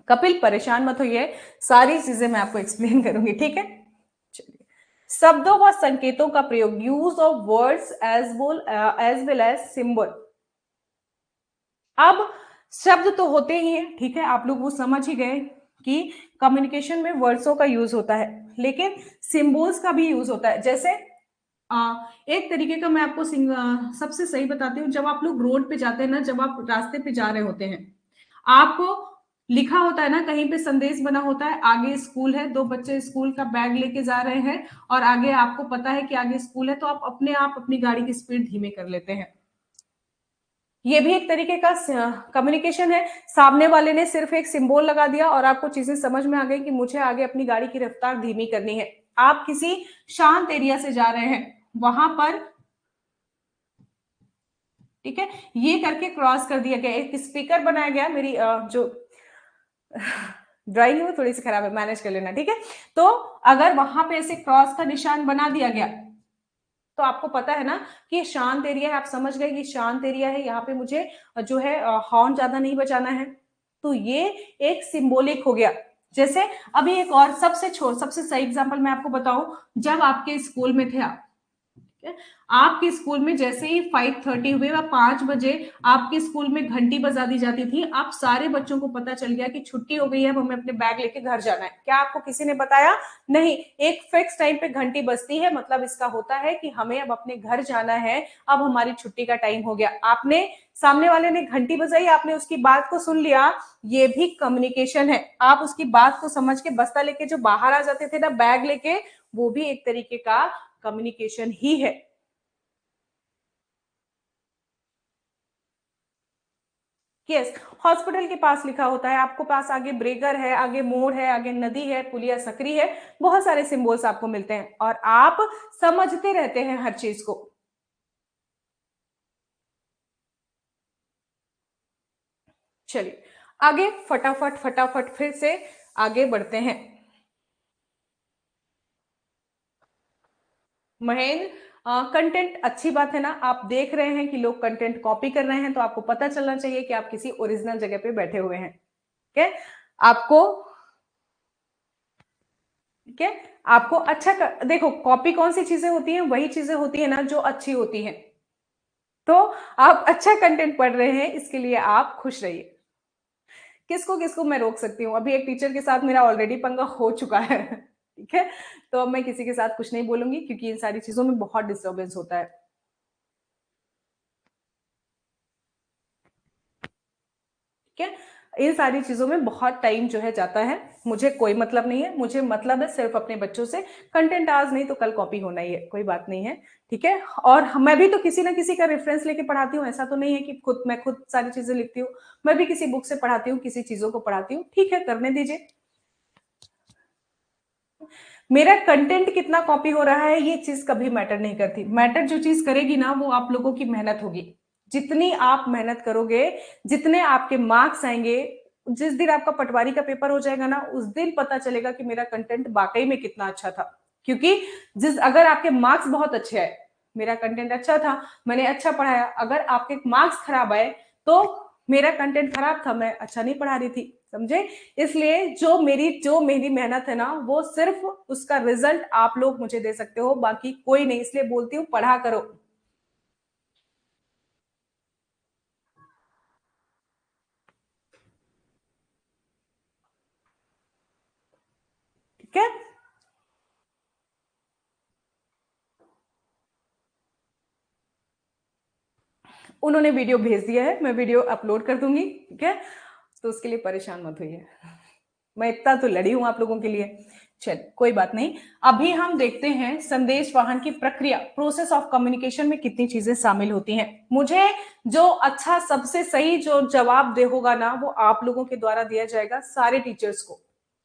कपिल परेशान मत होइए, सारी चीजें मैं आपको एक्सप्लेन करूंगी, ठीक है। चलिए, शब्दों व संकेतों का प्रयोग, use of words as well as symbol. अब शब्द तो होते ही हैं, ठीक है, आप लोग वो समझ ही गए कि कम्युनिकेशन में वर्ड्सों का यूज होता है, लेकिन सिंबल्स का भी यूज होता है। जैसे एक तरीके का मैं आपको सबसे सही बताती हूँ, जब आप लोग रोड पे जाते हैं ना, जब आप रास्ते पे जा रहे होते हैं, आपको लिखा होता है ना, कहीं पे संदेश बना होता है, आगे स्कूल है, दो बच्चे स्कूल का बैग लेके जा रहे हैं, और आगे आपको पता है कि आगे स्कूल है, तो आप अपनी गाड़ी की स्पीड धीमे कर लेते हैं। ये भी एक तरीके का कम्युनिकेशन है। सामने वाले ने सिर्फ एक सिंबल लगा दिया और आपको चीजें समझ में आ गई कि मुझे आगे अपनी गाड़ी की रफ्तार धीमी करनी है। आप किसी शांत एरिया से जा रहे हैं, वहां पर, ठीक है, ये करके क्रॉस कर दिया गया, एक स्पीकर बनाया गया। मेरी जो ड्राइंग है वो थोड़ी सी खराब है, मैनेज कर लेना, ठीक है। तो अगर वहां पे ऐसे क्रॉस का निशान बना दिया गया, तो आपको पता है ना कि ये शांत एरिया है, आप समझ गए कि शांत एरिया है, यहाँ पे मुझे जो है हॉर्न ज्यादा नहीं बजाना है। तो ये एक सिंबॉलिक हो गया। जैसे अभी एक और सबसे सही एग्जांपल मैं आपको बताऊं, जब आपके स्कूल में थे आप, आपके स्कूल में जैसे ही 5:30 हुए व 5 बजे आपके स्कूल में घंटी बजा दी जाती थी, आप सारे बच्चों को पता चल गया कि छुट्टी हो गई है, अब हमें अपने बैग लेके घर जाना है। क्या आपको किसी ने बताया? नहीं, एक फिक्स टाइम पे घंटी बजती है, मतलब इसका होता है कि हमें अब अपने घर जाना है, अब हमारी छुट्टी का टाइम हो गया। आपने, सामने वाले ने घंटी बजाई, आपने उसकी बात को सुन लिया, ये भी कम्युनिकेशन है। आप उसकी बात को समझ के बस्ता लेके जो बाहर आ जाते थे ना बैग लेके, वो भी एक तरीके का कम्युनिकेशन ही है। यस, हॉस्पिटल के पास लिखा होता है, आपको पास आगे ब्रेकर है, आगे मोड़ है, आगे नदी है, पुलिया सकरी है, बहुत सारे सिंबल्स आपको मिलते हैं और आप समझते रहते हैं हर चीज को। चलिए आगे फटाफट फटाफट फिर से आगे बढ़ते हैं। महेंद्र, कंटेंट अच्छी बात है ना, आप देख रहे हैं कि लोग कंटेंट कॉपी कर रहे हैं, तो आपको पता चलना चाहिए कि आप किसी ओरिजिनल जगह पे बैठे हुए हैं। ठीक है, आपको ठीक है, आपको अच्छा देखो, कॉपी कौन सी चीजें होती हैं, वही चीजें होती है ना जो अच्छी होती हैं। तो आप अच्छा कंटेंट पढ़ रहे हैं, इसके लिए आप खुश रहिए। किसको किसको मैं रोक सकती हूँ, अभी एक टीचर के साथ मेरा ऑलरेडी पंगा हो चुका है। ठीक है, तो अब मैं किसी के साथ कुछ नहीं बोलूंगी, क्योंकि इन सारी चीजों में बहुत डिस्टर्बेंस होता है। ठीक है, इन सारी चीजों में बहुत टाइम जो है जाता है, मुझे कोई मतलब नहीं है, मुझे मतलब है सिर्फ अपने बच्चों से। कंटेंट आज नहीं तो कल कॉपी होना ही है, कोई बात नहीं है। ठीक है, और मैं भी तो किसी ना किसी का रेफरेंस लेके पढ़ाती हूँ, ऐसा तो नहीं है कि मैं खुद सारी चीजें लिखती हूँ। मैं भी किसी बुक से पढ़ाती हूँ, किसी चीजों को पढ़ाती हूँ, ठीक है, करने दीजिए। मेरा कंटेंट कितना कॉपी हो रहा है ये चीज कभी मैटर नहीं करती, मैटर जो चीज करेगी ना वो आप लोगों की मेहनत होगी। जितनी आप मेहनत करोगे, जितने आपके मार्क्स आएंगे, जिस दिन आपका पटवारी का पेपर हो जाएगा ना, उस दिन पता चलेगा कि मेरा कंटेंट वाकई में कितना अच्छा था। क्योंकि अगर आपके मार्क्स बहुत अच्छे आए, मेरा कंटेंट अच्छा था, मैंने अच्छा पढ़ाया, अगर आपके मार्क्स खराब आए तो मेरा कंटेंट खराब था, मैं अच्छा नहीं पढ़ा रही थी, समझे। इसलिए जो मेरी मेहनत है ना, वो सिर्फ उसका रिजल्ट आप लोग मुझे दे सकते हो, बाकी कोई नहीं। इसलिए बोलती हूँ पढ़ा करो। ठीक है, उन्होंने वीडियो भेज दिया है, मैं वीडियो अपलोड कर दूंगी। ठीक है, तो उसके लिए परेशान मत होइए, मैं इतना तो लड़ी हूं आप लोगों के लिए। चल कोई बात नहीं, अभी हम देखते हैं संदेश वाहन की प्रक्रिया, प्रोसेस ऑफ कम्युनिकेशन में कितनी चीजें शामिल होती हैं। मुझे जो अच्छा सबसे सही जो जवाब दे होगा ना, वो आप लोगों के द्वारा दिया जाएगा सारे टीचर्स को,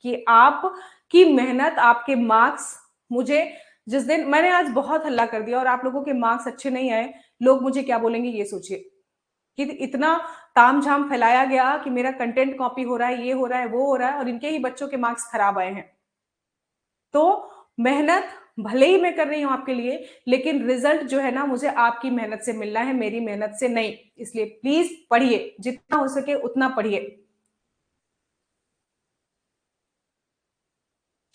कि आप की मेहनत, आपके मार्क्स, मुझे जिस दिन मैंने आज बहुत हल्ला कर दिया और आप लोगों के मार्क्स अच्छे नहीं आए, लोग मुझे क्या बोलेंगे ये सोचिए, कि इतना तामझाम फैलाया गया कि मेरा कंटेंट कॉपी हो रहा है, ये हो रहा है, वो हो रहा है, और इनके ही बच्चों के मार्क्स खराब आए हैं। तो मेहनत भले ही मैं कर रही हूं आपके लिए, लेकिन रिजल्ट जो है ना, मुझे आपकी मेहनत से मिलना है, मेरी मेहनत से नहीं। इसलिए प्लीज पढ़िए, जितना हो सके उतना पढ़िए।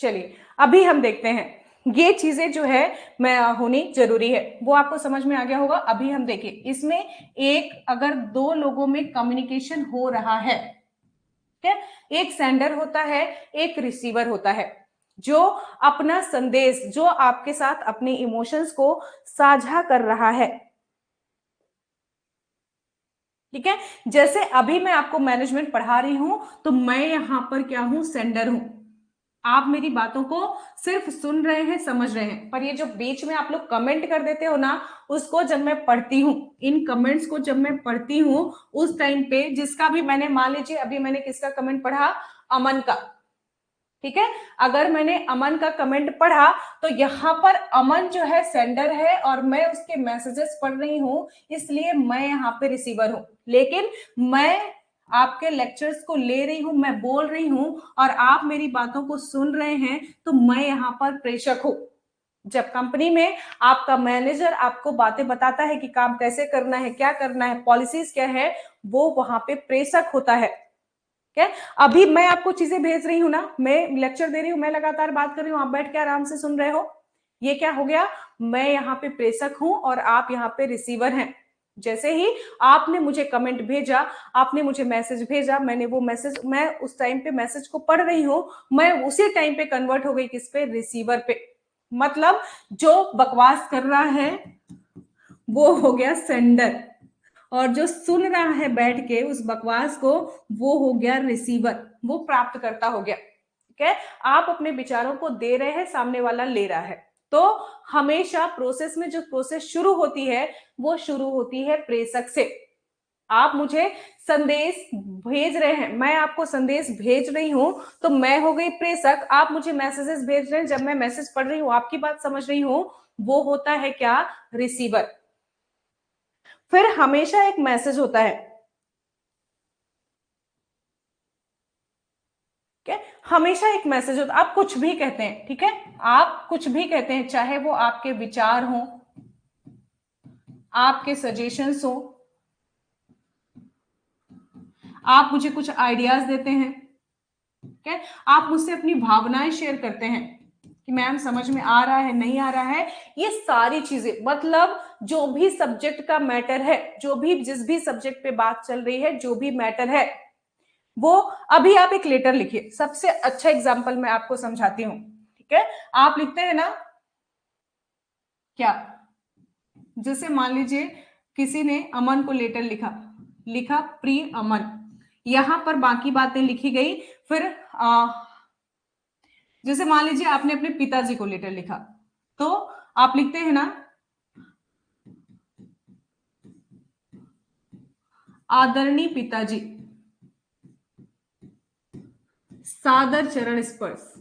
चलिए अभी हम देखते हैं, ये चीजें जो है मैं होनी जरूरी है, वो आपको समझ में आ गया होगा। अभी हम देखिए, इसमें एक अगर दो लोगों में कम्युनिकेशन हो रहा है, ठीक है, एक सेंडर होता है, एक रिसीवर होता है, जो अपना संदेश, जो आपके साथ अपने इमोशंस को साझा कर रहा है। ठीक है, जैसे अभी मैं आपको मैनेजमेंट पढ़ा रही हूं, तो मैं यहां पर क्या हूं, सेंडर हूं। आप मेरी बातों को सिर्फ सुन रहे हैं, समझ रहे हैं, पर ये जो बीच में आप लोग कमेंट कर देते हो ना, उसको जब मैं पढ़ती हूँ, इन कमेंट्स को जब मैं पढ़ती हूँ, उस टाइम पे जिसका भी मैंने, मान लीजिए अभी मैंने किसका कमेंट पढ़ा, अमन का। ठीक है, अगर मैंने अमन का कमेंट पढ़ा, तो यहां पर अमन जो है सेंडर है और मैं उसके मैसेजेस पढ़ रही हूं, इसलिए मैं यहाँ पे रिसीवर हूं। लेकिन मैं आपके लेक्चर्स को ले रही हूं, मैं बोल रही हूं, और आप मेरी बातों को सुन रहे हैं, तो मैं यहाँ पर प्रेषक हूं। जब कंपनी में आपका मैनेजर आपको बातें बताता है कि काम कैसे करना है, क्या करना है, पॉलिसीज क्या है, वो वहां पे प्रेषक होता है। क्या, अभी मैं आपको चीजें भेज रही हूं ना, मैं लेक्चर दे रही हूँ, मैं लगातार बात कर रही हूँ, आप बैठ के आराम से सुन रहे हो, ये क्या हो गया, मैं यहाँ पे प्रेषक हूं और आप यहाँ पे रिसीवर हैं। जैसे ही आपने मुझे कमेंट भेजा, आपने मुझे मैसेज भेजा, मैंने वो मैसेज, मैं उस टाइम पे मैसेज को पढ़ रही हूं, मैं उसी टाइम पे कन्वर्ट हो गई किस पे, रिसीवर पे। मतलब जो बकवास कर रहा है वो हो गया सेंडर, और जो सुन रहा है बैठ के उस बकवास को, वो हो गया रिसीवर, वो प्राप्त करता हो गया। ठीक है, आप अपने विचारों को दे रहे हैं, सामने वाला ले रहा है। तो हमेशा प्रोसेस में जो प्रोसेस शुरू होती है, वो शुरू होती है प्रेषक से। आप मुझे संदेश भेज रहे हैं, मैं आपको संदेश भेज रही हूं, तो मैं हो गई प्रेषक, आप मुझे मैसेजेस भेज रहे हैं, जब मैं मैसेज पढ़ रही हूं, आपकी बात समझ रही हूं, वो होता है क्या, रिसीवर। फिर हमेशा एक मैसेज होता है, ठीक है, हमेशा एक मैसेज होता है, आप कुछ भी कहते हैं, ठीक है, आप कुछ भी कहते हैं, चाहे वो आपके विचार हो, आपके सजेशंस हो, आप मुझे कुछ आइडियाज देते हैं, ठीक है, आप मुझसे अपनी भावनाएं शेयर करते हैं, कि मैम समझ में आ रहा है नहीं आ रहा है, ये सारी चीजें, मतलब जो भी सब्जेक्ट का मैटर है, जो भी जिस भी सब्जेक्ट पे बात चल रही है, जो भी मैटर है वो, अभी आप एक लेटर लिखिए। सबसे अच्छा एग्जांपल मैं आपको समझाती हूँ, ठीक है। आप लिखते हैं ना क्या, जैसे मान लीजिए किसी ने अमन को लेटर लिखा, लिखा प्रिय अमन, यहां पर बाकी बातें लिखी गई। फिर जैसे मान लीजिए आपने अपने पिताजी को लेटर लिखा, तो आप लिखते हैं ना आदरणीय पिताजी, सादर चरण स्पर्श,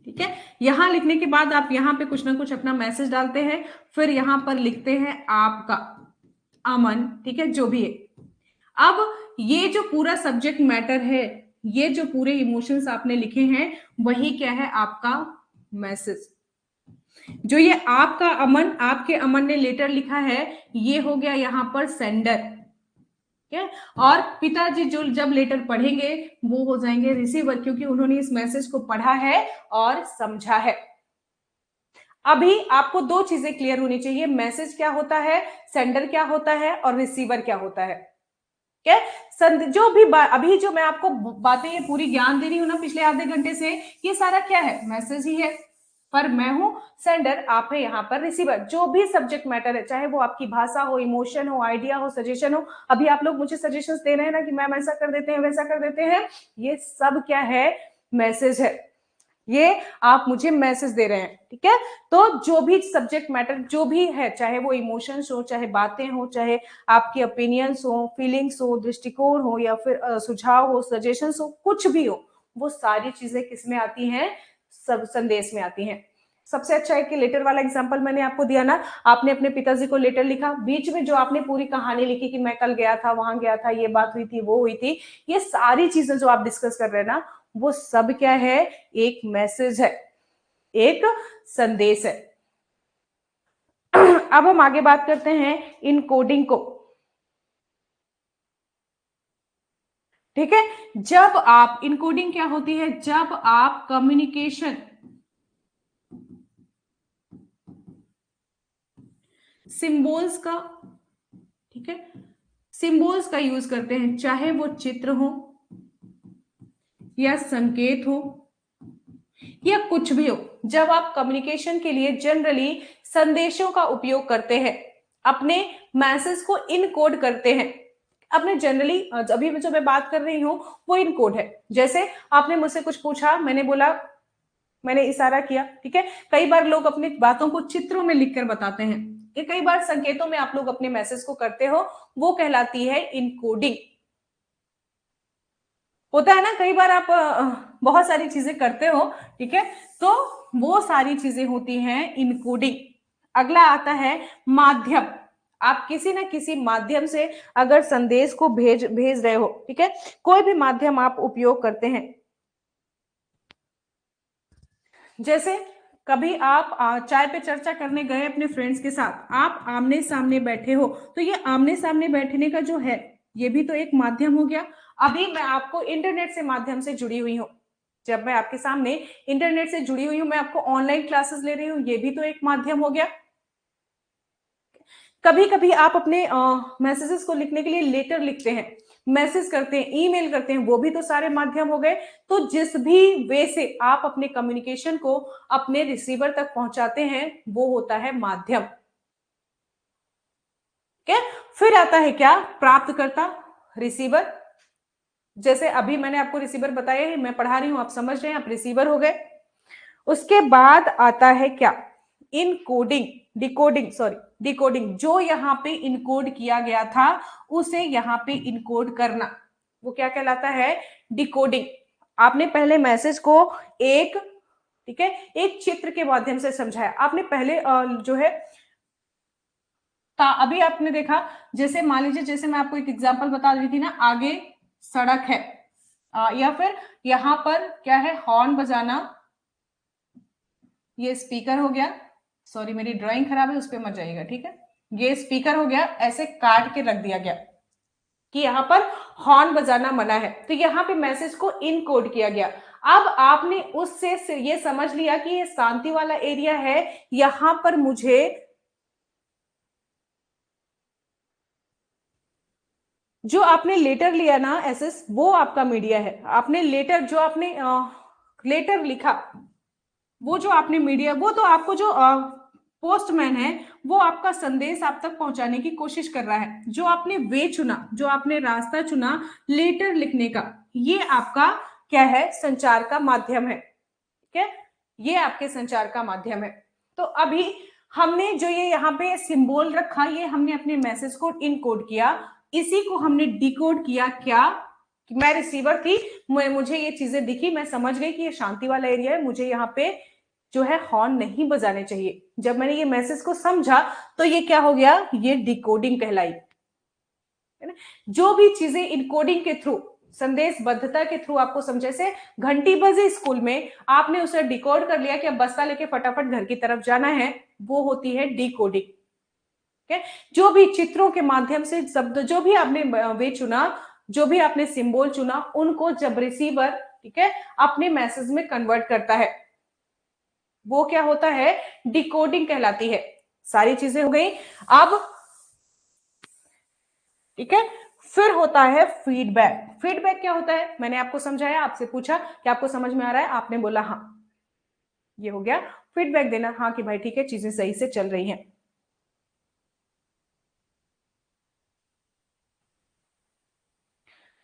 ठीक है। यहां लिखने के बाद आप यहां पे कुछ ना कुछ अपना मैसेज डालते हैं, फिर यहां पर लिखते हैं आपका अमन, ठीक है, जो भी है। अब ये जो पूरा सब्जेक्ट मैटर है, ये जो पूरे इमोशंस आपने लिखे हैं, वही क्या है, आपका मैसेज। जो ये आपका अमन, आपके अमन ने लेटर लिखा है, ये हो गया यहां पर सेंडर, ठीक है। और पिताजी जो जब लेटर पढ़ेंगे वो हो जाएंगे रिसीवर, क्योंकि उन्होंने इस मैसेज को पढ़ा है और समझा है। अभी आपको दो चीजें क्लियर होनी चाहिए, मैसेज क्या होता है, सेंडर क्या होता है, और रिसीवर क्या होता है, ठीक है। जो भी अभी जो मैं आपको बातें ये पूरी ज्ञान दे रही हूं ना पिछले आधे घंटे से, ये सारा क्या है, मैसेज ही है। पर मैं हूं सेंडर, आप है यहाँ पर रिसीवर। जो भी सब्जेक्ट मैटर है, चाहे वो आपकी भाषा हो, इमोशन हो, आइडिया हो, सजेशन हो, अभी आप लोग मुझे सजेशंस दे रहे हैं ना कि मैम ऐसा कर देते हैं, वैसा कर देते हैं, ये सब क्या है, मैसेज है। ये आप मुझे मैसेज दे रहे हैं, ठीक है। तो जो भी सब्जेक्ट मैटर जो भी है, चाहे वो इमोशंस हो, चाहे बातें हो, चाहे आपकी ओपिनियंस हो, फीलिंग्स हो, दृष्टिकोण हो, या फिर सुझाव हो, सजेशंस हो, कुछ भी हो, वो सारी चीजें किस में आती हैं, सब संदेश में आती हैं। सबसे अच्छा है कि लेटर वाला एग्जांपल मैंने आपको दिया ना, आपने अपने पिताजी को लेटर लिखा, बीच में जो आपने पूरी कहानी लिखी कि मैं कल गया था, वहां गया था, ये बात हुई थी, वो हुई थी, ये सारी चीजें जो आप डिस्कस कर रहे हैं ना, वो सब क्या है, एक मैसेज है, एक संदेश है। अब हम आगे बात करते हैं इनकोडिंग को, ठीक है। जब आप इनकोडिंग क्या होती है, जब आप कम्युनिकेशन सिंबल्स का, ठीक है, सिंबल्स का यूज करते हैं, चाहे वो चित्र हो या संकेत हो या कुछ भी हो, जब आप कम्युनिकेशन के लिए जनरली संदेशों का उपयोग करते हैं, अपने मैसेज को इनकोड करते हैं, अपने जनरली अभी जो मैं बात कर रही हूं वो इनकोड है। जैसे आपने मुझसे कुछ पूछा, मैंने बोला, मैंने इशारा किया, ठीक है। कई बार लोग अपनी बातों को चित्रों में लिखकर बताते हैं, ये कई बार संकेतों में आप लोग अपने मैसेज को करते हो, वो कहलाती है इनकोडिंग। होता है ना, कई बार आप बहुत सारी चीजें करते हो, ठीक है, तो वो सारी चीजें होती हैं इनकोडिंग। अगला आता है माध्यम। आप किसी ना किसी माध्यम से अगर संदेश को भेज भेज रहे हो, ठीक है, कोई भी माध्यम आप उपयोग करते हैं। जैसे कभी आप चाय पे चर्चा करने गए अपने फ्रेंड्स के साथ, आप आमने सामने बैठे हो, तो ये आमने सामने बैठने का जो है, ये भी तो एक माध्यम हो गया। अभी मैं आपको इंटरनेट से माध्यम से जुड़ी हुई हूँ, जब मैं आपके सामने इंटरनेट से जुड़ी हुई हूँ, मैं आपको ऑनलाइन क्लासेस ले रही हूँ, ये भी तो एक माध्यम हो गया। कभी कभी आप अपने मैसेजेस को लिखने के लिए लेटर लिखते हैं, मैसेज करते हैं, ईमेल करते हैं, वो भी तो सारे माध्यम हो गए। तो जिस भी वे से आप अपने कम्युनिकेशन को अपने रिसीवर तक पहुंचाते हैं, वो होता है माध्यम, ठीक है। फिर आता है क्या, प्राप्तकर्ता, रिसीवर। जैसे अभी मैंने आपको रिसीवर बताया है, मैं पढ़ा रही हूं, आप समझ रहे हैं, आप रिसीवर हो गए। उसके बाद आता है क्या, इनकोडिंग, डिकोडिंग, सॉरी डिकोडिंग। जो यहाँ पे इनकोड किया गया था उसे यहाँ पे इनकोड करना, वो क्या कहलाता है, डिकोडिंग। आपने पहले मैसेज को एक, ठीक है, एक चित्र के माध्यम से समझाया, आपने पहले जो है अभी आपने देखा, जैसे मान लीजिए, जैसे मैं आपको एक एग्जांपल बता रही थी ना, आगे सड़क है, या फिर यहां पर क्या है, हॉर्न बजाना, ये स्पीकर हो गया, सॉरी मेरी ड्राइंग खराब है, उस पर मत जाइएगा, ठीक है। ये स्पीकर हो गया, ऐसे काट के रख दिया गया, कि यहाँ पर हॉर्न बजाना मना है, तो यहाँ पे मैसेज को इनकोड किया गया। अब आपने उससे ये समझ लिया कि ये शांति वाला एरिया है, यहां पर मुझे जो आपने लेटर लिया ना एसएस, वो आपका मीडिया है। आपने लेटर जो आपने लेटर लिखा, वो जो आपने मीडिया, वो तो आपको जो पोस्टमैन है वो आपका संदेश आप तक पहुंचाने की कोशिश कर रहा है। जो आपने वे चुना, जो आपने रास्ता चुना लेटर लिखने का, ये आपका क्या है, संचार का माध्यम है। ठीक है, ये आपके संचार का माध्यम है। तो अभी हमने जो ये यहाँ पे सिंबल रखा, ये हमने अपने मैसेज को इनकोड किया, इसी को हमने डिकोड किया। क्या, मैं रिसीवर थी, मुझे ये चीजें दिखी, मैं समझ गई कि ये शांति वाला एरिया है, मुझे यहाँ पे जो है हॉर्न नहीं बजाने चाहिए। जब मैंने ये मैसेज को समझा तो ये क्या हो गया, ये डिकोडिंग कहलाई, है ना। जो भी चीजें इनकोडिंग के थ्रू, संदेशबद्धता के थ्रू आपको समझे, से घंटी बजे स्कूल में, आपने उसे डिकोड कर लिया कि अब बस्ता लेके फटाफट घर की तरफ जाना है, वो होती है डिकोडिंग। जो भी चित्रों के माध्यम से शब्द, जो भी आपने वे चुना, जो भी आपने सिंबल चुना, उनको जब रिसीवर, ठीक है, अपने मैसेज में कन्वर्ट करता है, वो क्या होता है, डिकोडिंग कहलाती है। सारी चीजें हो गई। अब ठीक है, फिर होता है फीडबैक। फीडबैक क्या होता है, मैंने आपको समझाया, आपसे पूछा कि आपको समझ में आ रहा है, आपने बोला हाँ, ये हो गया फीडबैक देना, हाँ कि भाई ठीक है, चीजें सही से चल रही हैं।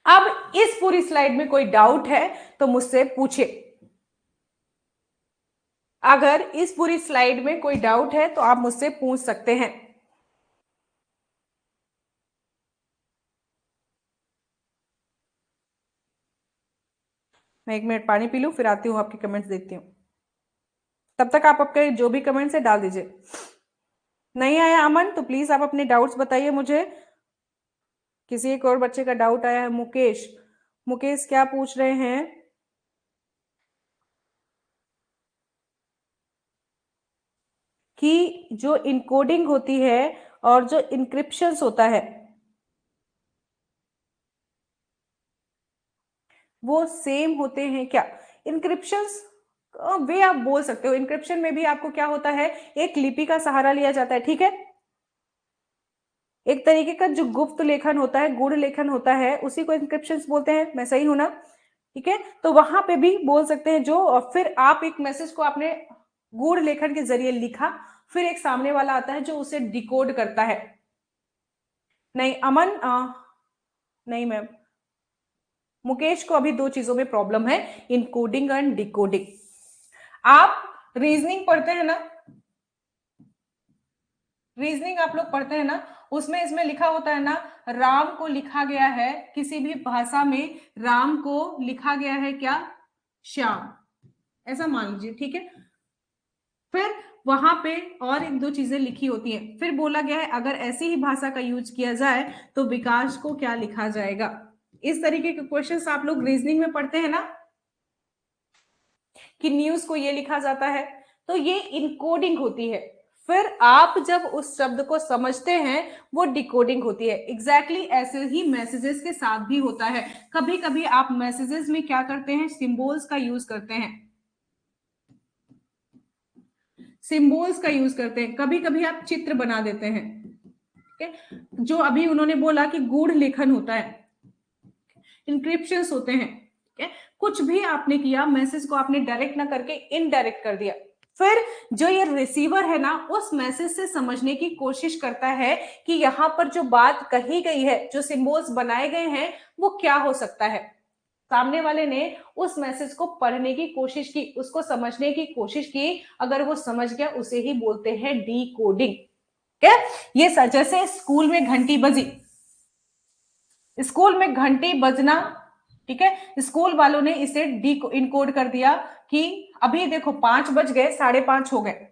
अब इस पूरी स्लाइड में कोई डाउट है तो मुझसे पूछे। अगर इस पूरी स्लाइड में कोई डाउट है तो आप मुझसे पूछ सकते हैं। मैं 1 मिनट पानी पी लूं, फिर आती हूं, आपके कमेंट्स देखती हूं। तब तक आप आपके जो भी कमेंट्स है डाल दीजिए। नहीं आया अमन तो प्लीज आप अपने डाउट्स बताइए मुझे। किसी एक और बच्चे का डाउट आया है, मुकेश। मुकेश क्या पूछ रहे हैं, कि जो इनकोडिंग होती है और जो इंक्रिप्शंस होता है, वो सेम होते हैं क्या। इंक्रिप्शंस वे आप बोल सकते हो, इंक्रिप्शन में भी आपको क्या होता है, एक लिपि का सहारा लिया जाता है, ठीक है। एक तरीके का जो गुप्त लेखन होता है, गूढ़ लेखन होता है, उसी को इंक्रिप्शंस बोलते हैं। मैं सही हूं ना, ठीक है। तो वहां पे भी बोल सकते हैं, जो फिर आप एक मैसेज को आपने गूढ़ लेखन के जरिए लिखा, फिर एक सामने वाला आता है जो उसे डिकोड करता है। नहीं अमन, नहीं मैम, मुकेश को अभी दो चीजों में प्रॉब्लम है, इनकोडिंग एंड डिकोडिंग। आप रीजनिंग पढ़ते हैं ना, रीजनिंग आप लोग पढ़ते हैं ना, उसमें इसमें लिखा होता है ना, राम को लिखा गया है, किसी भी भाषा में राम को लिखा गया है क्या, श्याम, ऐसा मान लीजिए, ठीक है। फिर वहां पे और एक दो चीजें लिखी होती हैं, फिर बोला गया है अगर ऐसी ही भाषा का यूज किया जाए तो विकास को क्या लिखा जाएगा। इस तरीके के क्वेश्चंस आप लोग रीजनिंग में पढ़ते हैं ना, कि न्यूज को ये लिखा जाता है, तो ये इनकोडिंग होती है। फिर आप जब उस शब्द को समझते हैं, वो डिकोडिंग होती है। एग्जैक्टली ऐसे ही मैसेजेस के साथ भी होता है। कभी कभी आप मैसेजेस में क्या करते हैं, सिंबल्स का यूज करते हैं, सिंबल्स का यूज करते हैं, कभी कभी आप चित्र बना देते हैं, ठीक है। जो अभी उन्होंने बोला कि गूढ़ लेखन होता है, इंक्रिप्शंस होते हैं, ठीक है। कुछ भी आपने किया, मैसेज को आपने डायरेक्ट ना करके इनडायरेक्ट कर दिया, फिर जो ये रिसीवर है ना, उस मैसेज से समझने की कोशिश करता है कि यहां पर जो बात कही गई है, जो सिंबल्स बनाए गए हैं, वो क्या हो सकता है। सामने वाले ने उस मैसेज को पढ़ने की कोशिश की, उसको समझने की कोशिश की, अगर वो समझ गया, उसे ही बोलते हैं डी कोडिंग। क्या ये जैसे स्कूल में घंटी बजी, स्कूल में घंटी बजना, ठीक है, स्कूल वालों ने इसे डी इनकोड कर दिया कि अभी देखो 5 बज गए, 5:30 हो गए।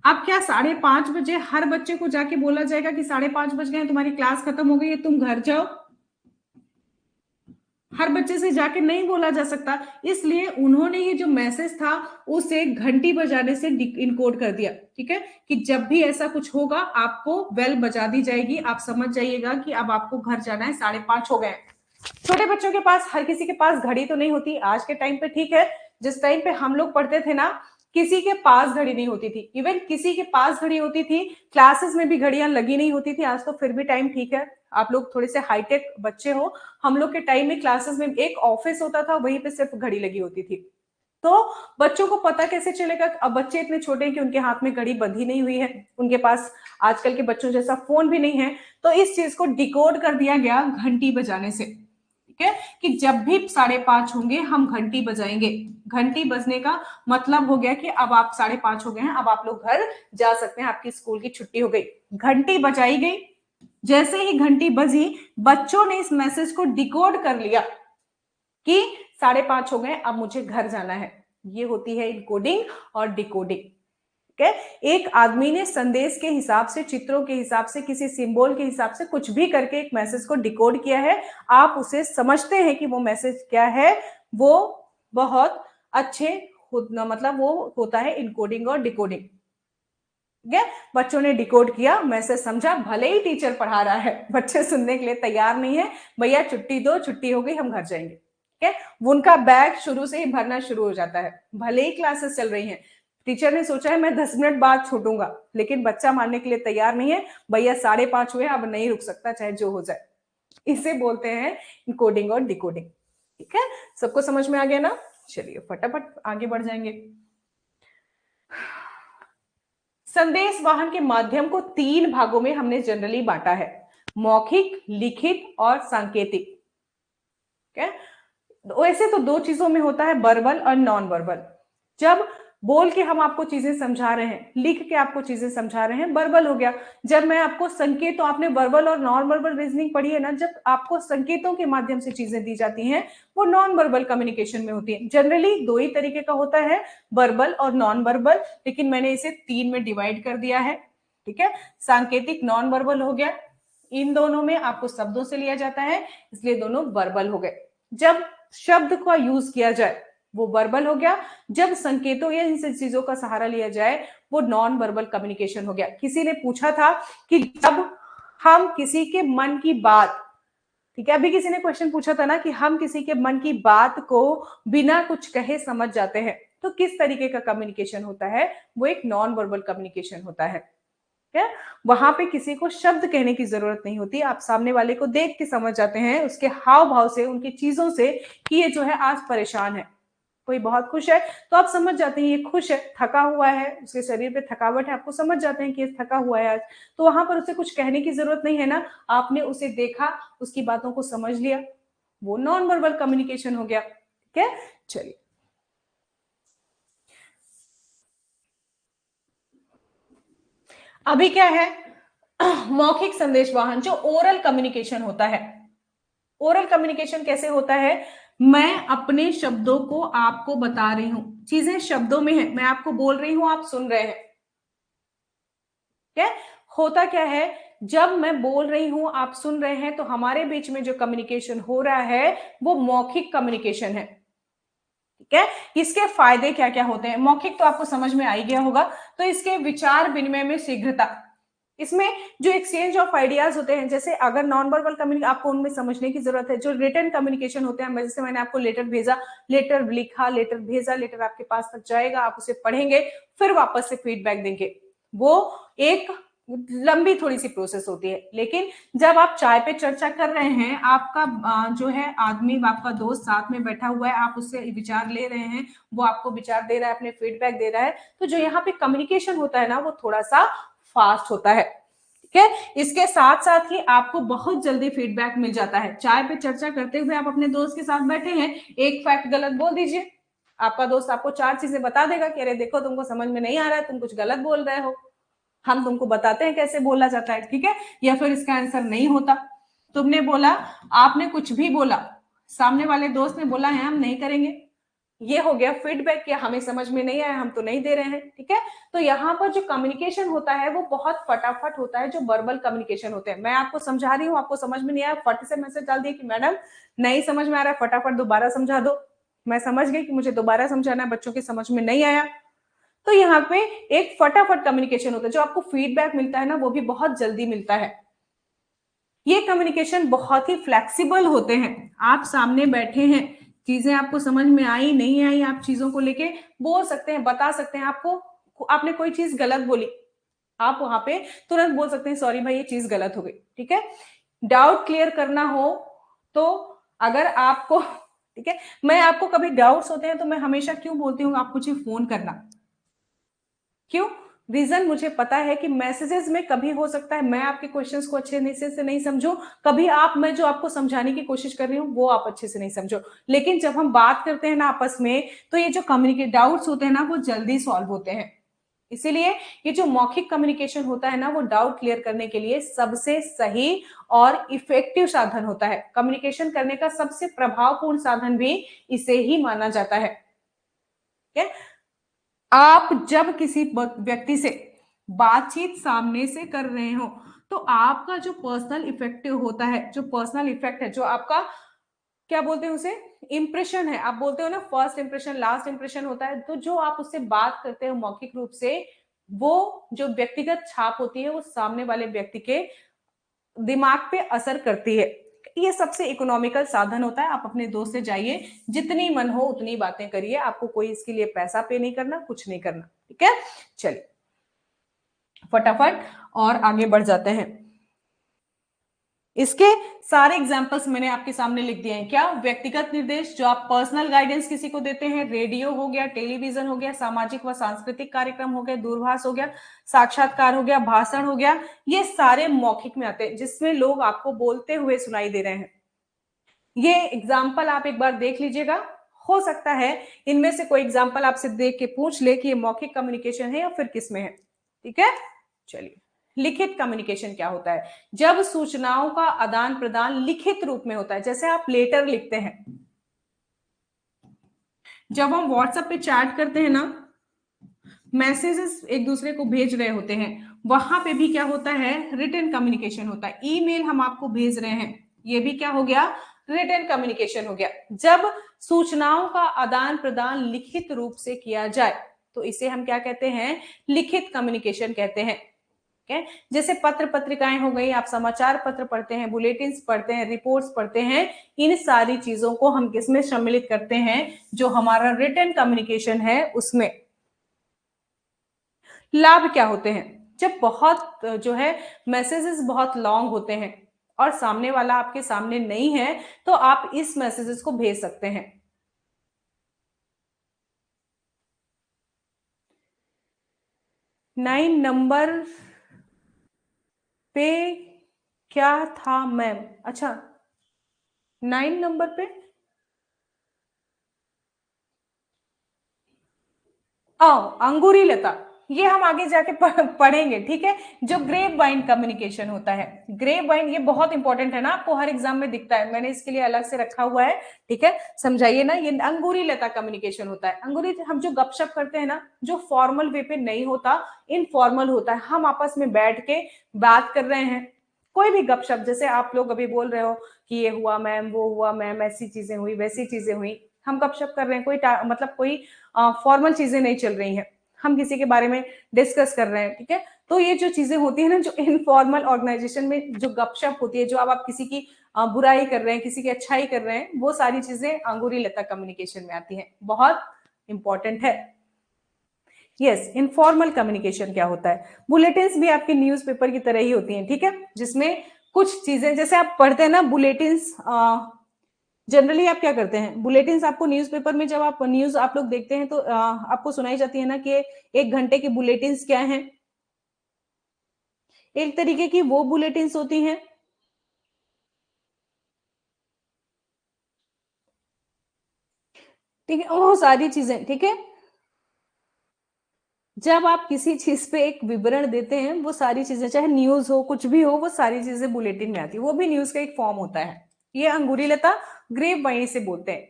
अब क्या 5:30 बजे हर बच्चे को जाके बोला जाएगा कि 5:30 बज गए, तुम्हारी क्लास खत्म हो गई है, तुम घर जाओ। हर बच्चे से जाके नहीं बोला जा सकता, इसलिए उन्होंने ये जो मैसेज था उसे घंटी बजाने से इनकोड कर दिया। ठीक है, कि जब भी ऐसा कुछ होगा आपको बेल बजा दी जाएगी, आप समझ जाइएगा कि अब आपको घर जाना है, 5:30 हो गए हैं। छोटे बच्चों के पास, हर किसी के पास घड़ी तो नहीं होती आज के टाइम पे। ठीक है, जिस टाइम पे हम लोग पढ़ते थे ना, किसी के पास घड़ी नहीं होती थी, इवन किसी के पास घड़ी होती थी, क्लासेस में भी घड़ियां लगी नहीं होती थी। आज तो फिर भी टाइम ठीक है, आप लोग थोड़े से हाईटेक बच्चे हो। हम लोग के टाइम में क्लासेस में एक ऑफिस होता था, वहीं पे सिर्फ घड़ी लगी होती थी। तो बच्चों को पता कैसे चलेगा? अब बच्चे इतने छोटे हैं कि उनके हाथ में घड़ी बंधी नहीं हुई है, उनके पास आजकल के बच्चों जैसा फोन भी नहीं है। तो इस चीज को डिकोड कर दिया गया घंटी बजाने से। ठीक है, कि जब भी 5:30 होंगे हम घंटी बजाएंगे। घंटी बजने का मतलब हो गया कि अब आप 5:30 हो गए हैं, अब आप लोग घर जा सकते हैं, आपकी स्कूल की छुट्टी हो गई। घंटी बजाई गई, जैसे ही घंटी बजी बच्चों ने इस मैसेज को डिकोड कर लिया कि 5:30 हो गए, अब मुझे घर जाना है। ये होती है इनकोडिंग और डिकोडिंग। ठीक है, एक आदमी ने संदेश के हिसाब से, चित्रों के हिसाब से, किसी सिंबल के हिसाब से कुछ भी करके एक मैसेज को डिकोड किया है। आप उसे समझते हैं कि वो मैसेज क्या है, वो बहुत अच्छे मतलब वो होता है इनकोडिंग और डिकोडिंग। ठीक है, बच्चों ने डिकोड किया, मैसेज समझा, भले ही टीचर पढ़ा रहा है, बच्चे सुनने के लिए तैयार नहीं है। भैया छुट्टी दो, छुट्टी हो गई, हम घर जाएंगे। ठीक है, उनका बैग शुरू से ही भरना शुरू हो जाता है, भले ही क्लासेस चल रही हैं। टीचर ने सोचा है मैं 10 मिनट बाद छूटूंगा, लेकिन बच्चा मानने के लिए तैयार नहीं है। भैया 5:30 हुए, अब नहीं रुक सकता, चाहे जो हो जाए। इसे बोलते हैं इनकोडिंग और डिकोडिंग। ठीक है, सबको समझ में आ गया ना? चलिए फटाफट आगे बढ़ जाएंगे। संदेश वाहन के माध्यम को 3 भागों में हमने जनरली बांटा है, मौखिक, लिखित और सांकेतिक। ठीक है, वैसे तो 2 चीजों में होता है, वर्बल और नॉन वर्बल। जब बोल के हम आपको चीजें समझा रहे हैं, लिख के आपको चीजें समझा रहे हैं, वर्बल हो गया। जब मैं आपको संकेत, तो आपने वर्बल और नॉन वर्बल रीजनिंग पढ़ी है ना, जब आपको संकेतों के माध्यम से चीजें दी जाती हैं, वो नॉन वर्बल कम्युनिकेशन में होती है। जनरली 2 ही तरीके का होता है, वर्बल और नॉन वर्बल, लेकिन मैंने इसे 3 में डिवाइड कर दिया है। ठीक है, सांकेतिक नॉन वर्बल हो गया, इन दोनों में आपको शब्दों से लिया जाता है, इसलिए दोनों वर्बल हो गए। जब शब्द का यूज किया जाए वो वर्बल हो गया, जब संकेतों या इन चीजों का सहारा लिया जाए वो नॉन वर्बल कम्युनिकेशन हो गया। किसी ने पूछा था कि जब हम किसी के मन की बात, ठीक है, अभी किसी ने क्वेश्चन पूछा था ना कि हम किसी के मन की बात को बिना कुछ कहे समझ जाते हैं, तो किस तरीके का कम्युनिकेशन होता है? वो एक नॉन वर्बल कम्युनिकेशन होता है। है, वहां पे किसी को शब्द कहने की जरूरत नहीं होती, आप सामने वाले को देख के समझ जाते हैं, उसके हाव भाव से, उनकी चीजों से, कि ये जो है आज परेशान है। कोई बहुत खुश है तो आप समझ जाते हैं ये खुश है, थका हुआ है, उसके शरीर पे थकावट है, आपको समझ जाते हैं कि ये थका हुआ है आज। तो वहां पर उसे कुछ कहने की जरूरत नहीं है ना, आपने उसे देखा, उसकी बातों को समझ लिया, वो नॉन वर्बल कम्युनिकेशन हो गया। ठीक है, चलिए अभी क्या है, मौखिक संदेश वाहन, जो ओरल कम्युनिकेशन होता है। ओरल कम्युनिकेशन कैसे होता है? मैं अपने शब्दों को आपको बता रही हूं, चीजें शब्दों में है, मैं आपको बोल रही हूं, आप सुन रहे हैं। क्या होता क्या है, जब मैं बोल रही हूं आप सुन रहे हैं, तो हमारे बीच में जो कम्युनिकेशन हो रहा है वो मौखिक कम्युनिकेशन है। ठीक है, इसके फायदे क्या क्या होते हैं? मौखिक तो आपको समझ में आ ही गया होगा। तो इसके विचार विनिमय में शीघ्रता, इसमें जो एक्सचेंज ऑफ आइडियाज होते हैं, जैसे अगर नॉन वर्बल कम्युनिकेशन आपको उनमें समझने की जरूरत है, जो रिटन कम्युनिकेशन होते हैं, जैसे मैंने आपको लेटर भेजा, लेटर लिखा, लेटर भेजा, लेटर आपके पास तक जाएगा, आप उसे पढ़ेंगे, फिर वापस से फीडबैक देंगे, वो एक लंबी थोड़ी सी प्रोसेस होती है। लेकिन जब आप चाय पे चर्चा कर रहे हैं, आपका जो है आदमी, आपका दोस्त साथ में बैठा हुआ है, आप उससे विचार ले रहे हैं, वो आपको विचार दे रहा है, अपने फीडबैक दे रहा है, तो जो यहाँ पे कम्युनिकेशन होता है ना, वो थोड़ा सा फास्ट होता है। ठीक है, इसके साथ साथ ही आपको बहुत जल्दी फीडबैक मिल जाता है। चाय पे चर्चा करते हुए आप अपने दोस्त के साथ बैठे हैं, एक फैक्ट गलत बोल दीजिए, आपका दोस्त आपको 4 चीजें बता देगा कि अरे देखो तुमको समझ में नहीं आ रहा है, तुम कुछ गलत बोल रहे हो, हम तुमको बताते हैं कैसे बोला जाता है। ठीक है, या फिर इसका आंसर नहीं होता, तुमने बोला, आपने कुछ भी बोला, सामने वाले दोस्त ने बोला है हम नहीं करेंगे, ये हो गया फीडबैक, कि हमें समझ में नहीं आया, हम तो नहीं दे रहे हैं, ठीक है। तो यहाँ पर जो कम्युनिकेशन होता है वो बहुत फटाफट होता है, जो वर्बल कम्युनिकेशन होते हैं। मैं आपको समझा रही हूँ, आपको समझ में नहीं आया, फट से मैसेज डाल दिया कि मैडम नहीं समझ में आ रहा है, फटाफट दोबारा समझा दो। मैं समझ गई कि मुझे दोबारा समझाना है, बच्चों की समझ में नहीं आया। तो यहाँ पे एक फटाफट कम्युनिकेशन होता है, जो आपको फीडबैक मिलता है ना वो भी बहुत जल्दी मिलता है। ये कम्युनिकेशन बहुत ही फ्लेक्सिबल होते हैं। आप सामने बैठे हैं, चीजें आपको समझ में आई नहीं आई, आप चीजों को लेके बोल सकते हैं, बता सकते हैं। आपको आपने कोई चीज गलत बोली, आप वहां पे तुरंत बोल सकते हैं सॉरी भाई ये चीज गलत हो गई, ठीक है। डाउट क्लियर करना हो तो अगर आपको ठीक है, मैं आपको कभी डाउट्स होते हैं तो मैं हमेशा क्यों बोलती हूँ आप मुझे फोन करना, क्यों? रीजन मुझे पता है कि मैसेजेस में कभी हो सकता है मैं आपके क्वेश्चंस को अच्छे से नहीं समझूं, कभी आप मैं जो आपको समझाने की कोशिश कर रही हूँ वो आप अच्छे से नहीं समझो। लेकिन जब हम बात करते हैं ना आपस में, तो ये जो कम्युनिकेट डाउट्स होते हैं ना वो जल्दी सॉल्व होते हैं। इसीलिए ये जो मौखिक कम्युनिकेशन होता है ना वो डाउट क्लियर करने के लिए सबसे सही और इफेक्टिव साधन होता है। कम्युनिकेशन करने का सबसे प्रभावपूर्ण साधन भी इसे ही माना जाता है। ठीक है, आप जब किसी व्यक्ति से बातचीत सामने से कर रहे हो तो आपका जो पर्सनल इफेक्टिव होता है, जो पर्सनल इफेक्ट है, जो आपका क्या बोलते हैं उसे, इंप्रेशन है, आप बोलते हो ना फर्स्ट इंप्रेशन लास्ट इंप्रेशन होता है, तो जो आप उससे बात करते हो मौखिक रूप से, वो जो व्यक्तिगत छाप होती है वो सामने वाले व्यक्ति के दिमाग पे असर करती है। ये सबसे इकोनॉमिकल साधन होता है। आप अपने दोस्त से जाइए, जितनी मन हो उतनी बातें करिए, आपको कोई इसके लिए पैसा पे नहीं करना, कुछ नहीं करना, ठीक है। चलिए फटाफट और आगे बढ़ जाते हैं। इसके सारे एग्जांपल्स मैंने आपके सामने लिख दिए हैं। क्या? व्यक्तिगत निर्देश, जो आप पर्सनल गाइडेंस किसी को देते हैं, रेडियो हो गया, टेलीविजन हो गया, सामाजिक व सांस्कृतिक कार्यक्रम हो गया, दूरभाष हो गया, साक्षात्कार हो गया, भाषण हो गया, ये सारे मौखिक में आते हैं, जिसमें लोग आपको बोलते हुए सुनाई दे रहे हैं। ये एग्जाम्पल आप एक बार देख लीजिएगा, हो सकता है इनमें से कोई एग्जाम्पल आपसे देख के पूछ ले कि ये मौखिक कम्युनिकेशन है या फिर किसमें है, ठीक है। चलिए, लिखित कम्युनिकेशन क्या होता है? जब सूचनाओं का आदान प्रदान लिखित रूप में होता है, जैसे आप लेटर लिखते हैं, जब हम व्हाट्सएप पे चैट करते हैं ना, मैसेजेस एक दूसरे को भेज रहे होते हैं, वहां पे भी क्या होता है, रिटन कम्युनिकेशन होता है। ईमेल हम आपको भेज रहे हैं, ये भी क्या हो गया, रिटन कम्युनिकेशन हो गया। जब सूचनाओं का आदान प्रदान लिखित रूप से किया जाए तो इसे हम क्या कहते हैं, लिखित कम्युनिकेशन कहते हैं। ठीक, जैसे पत्र पत्रिकाएं हो गई, आप समाचार पत्र पढ़ते हैं, बुलेटिन्स पढ़ते हैं, रिपोर्ट्स पढ़ते हैं, इन सारी चीजों को हम किसमें सम्मिलित करते हैं, जो हमारा रिटन कम्युनिकेशन है उसमें। लाभ क्या होते हैं? जब बहुत जो है मैसेजेस बहुत लॉन्ग होते हैं और सामने वाला आपके सामने नहीं है, तो आप इस मैसेजेस को भेज सकते हैं। नाइन नंबर पे क्या था मैम? अच्छा, 9 नंबर पे अंगूरी लता, ये हम आगे जाके पढ़ेंगे, ठीक है। जो ग्रेप वाइन कम्युनिकेशन होता है, ग्रेप वाइन ये बहुत इंपॉर्टेंट है ना, आपको हर एग्जाम में दिखता है, मैंने इसके लिए अलग से रखा हुआ है, ठीक है। समझाइए ना, ये अंगूरी लता कम्युनिकेशन होता है। अंगूरी हम जो गपशप करते हैं ना, जो फॉर्मल वे पे नहीं होता, इनफॉर्मल होता है, हम आपस में बैठ के बात कर रहे हैं, कोई भी गपशप, जैसे आप लोग अभी बोल रहे हो कि ये हुआ मैम, वो हुआ मैम, ऐसी चीजें हुई, वैसी चीजें हुई, हम गपशप कर रहे हैं, कोई मतलब कोई फॉर्मल चीजें नहीं चल रही हैं, हम किसी के बारे में डिस्कस कर रहे हैं, ठीक है। तो ये जो चीजें होती है ना, जो इनफॉर्मल ऑर्गेनाइजेशन में जो गपशप होती है, जो आप किसी की बुराई कर रहे हैं, किसी की अच्छाई कर रहे हैं, वो सारी चीजें अंगूरी लता कम्युनिकेशन में आती हैं, बहुत इंपॉर्टेंट है। यस, इनफॉर्मल कम्युनिकेशन क्या होता है? बुलेटिन्स भी आपके न्यूज़पेपर की तरह ही होती हैं, ठीक है, जिसमें कुछ चीजें, जैसे आप पढ़ते हैं ना बुलेटिन्स, जनरली आप क्या करते हैं, बुलेटिन्स आपको न्यूज़पेपर में जब आप न्यूज आप लोग देखते हैं तो आपको सुनाई जाती है ना कि 1 घंटे की बुलेटिन्स क्या हैं, एक तरीके की वो बुलेटिन्स होती हैं, ठीक है, वो सारी चीजें, ठीक है। जब आप किसी चीज पे एक विवरण देते हैं, वो सारी चीजें, चाहे न्यूज हो कुछ भी हो, वो सारी चीजें बुलेटिन में आती है, वो भी न्यूज का एक फॉर्म होता है। ये अंगूरी लता ग्रेप वाइन से बोलते हैं।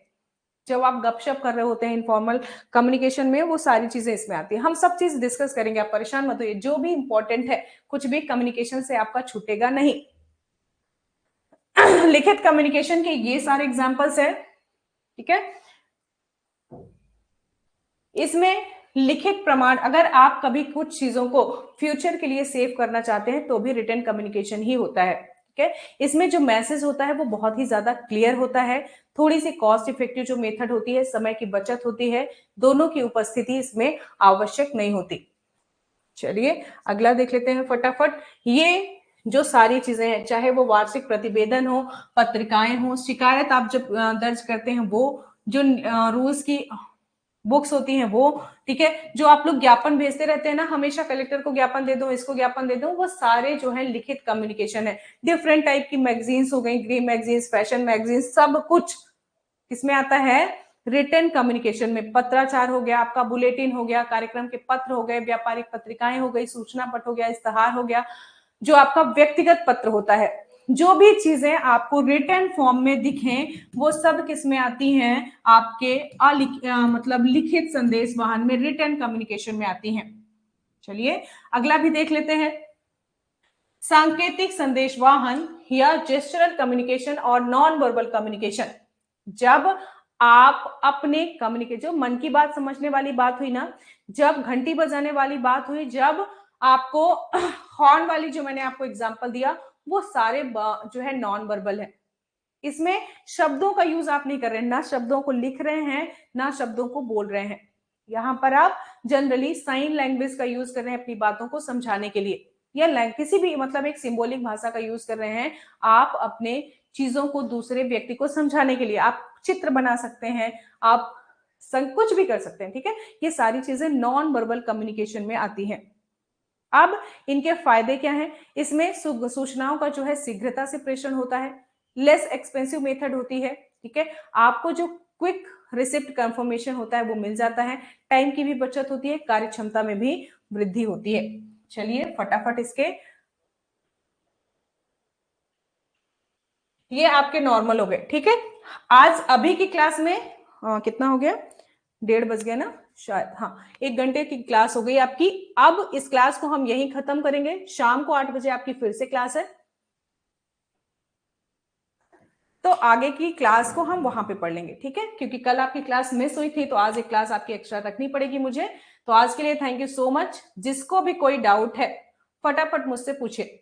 जब आप गपशप कर रहे होते हैं इनफॉर्मल कम्युनिकेशन में, वो सारी चीजें इसमें आती है। हम सब चीज डिस्कस करेंगे, आप परेशान मत होइए, जो भी इंपॉर्टेंट है कुछ भी कम्युनिकेशन से आपका छूटेगा नहीं। लिखित कम्युनिकेशन के ये सारे एग्जांपल्स है, ठीक है। इसमें लिखित प्रमाण, अगर आप कभी कुछ चीजों को फ्यूचर के लिए सेव करना चाहते हैं तो भी रिटन कम्युनिकेशन ही होता है, ठीक है। इसमें जो मैसेज होता है वो बहुत ही ज्यादा क्लियर होता है, थोड़ी सी कॉस्ट इफेक्टिव जो मेथड होती है, समय की बचत होती है, दोनों की उपस्थिति इसमें आवश्यक नहीं होती। चलिए अगला देख लेते हैं फटाफट। ये जो सारी चीजें हैं, चाहे वो वार्षिक प्रतिवेदन हो, पत्रिकाएं हो, शिकायत आप जब दर्ज करते हैं वो, जो रूल्स की बुक्स होती हैं वो, ठीक है, जो आप लोग ज्ञापन भेजते रहते हैं ना हमेशा, कलेक्टर को ज्ञापन दे दो, इसको ज्ञापन दे दो, वो सारे जो है लिखित कम्युनिकेशन है। डिफरेंट टाइप की मैगजीन्स हो गई, ग्री मैगजीन्स, फैशन मैगजीन्स, सब कुछ किसमें आता है, रिटन कम्युनिकेशन में। पत्राचार हो गया आपका, बुलेटिन हो गया, कार्यक्रम के पत्र हो गए, व्यापारिक पत्रिकाएं हो गई, सूचना पट हो गया, इश्तहार हो गया, जो आपका व्यक्तिगत पत्र होता है, जो भी चीजें आपको रिटन फॉर्म में दिखें वो सब किसमें आती हैं, आपके मतलब लिखित संदेश वाहन में, रिटन कम्युनिकेशन में आती हैं। चलिए अगला भी देख लेते हैं। सांकेतिक संदेश वाहन या जेस्चरल कम्युनिकेशन और नॉन वर्बल कम्युनिकेशन। जब आप अपने कम्युनिकेट, जो मन की बात समझने वाली बात हुई ना, जब घंटी बजाने वाली बात हुई, जब आपको हॉर्न वाली जो मैंने आपको एग्जांपल दिया, वो सारे जो है नॉन वर्बल है। इसमें शब्दों का यूज आप नहीं कर रहे हैं, ना शब्दों को लिख रहे हैं ना शब्दों को बोल रहे हैं। यहां पर आप जनरली साइन लैंग्वेज का यूज कर रहे हैं अपनी बातों को समझाने के लिए, या किसी भी मतलब एक सिंबॉलिक भाषा का यूज कर रहे हैं आप अपने चीजों को दूसरे व्यक्ति को समझाने के लिए। आप चित्र बना सकते हैं, आप कुछ भी कर सकते हैं, ठीक है। ये सारी चीजें नॉन वर्बल कम्युनिकेशन में आती हैं। अब इनके फायदे क्या हैं, इसमें सूचनाओं का जो है शीघ्रता से प्रेषण होता है, लेस एक्सपेंसिव मेथड होती है, ठीक है। आपको जो क्विक रिसिप्ट कंफर्मेशन होता है वो मिल जाता है, टाइम की भी बचत होती है, कार्य क्षमता में भी वृद्धि होती है। चलिए फटाफट इसके, ये आपके नॉर्मल हो गए, ठीक है। आज अभी की क्लास में कितना हो गया, 1:30 बज गया ना शायद, हाँ 1 घंटे की क्लास हो गई आपकी। अब इस क्लास को हम यहीं खत्म करेंगे, शाम को 8 बजे आपकी फिर से क्लास है, तो आगे की क्लास को हम वहां पे पढ़ लेंगे, ठीक है। क्योंकि कल आपकी क्लास मिस हुई थी तो आज एक क्लास आपकी एक्स्ट्रा रखनी पड़ेगी मुझे। तो आज के लिए थैंक यू सो मच। जिसको भी कोई डाउट है फटाफट मुझसे पूछे।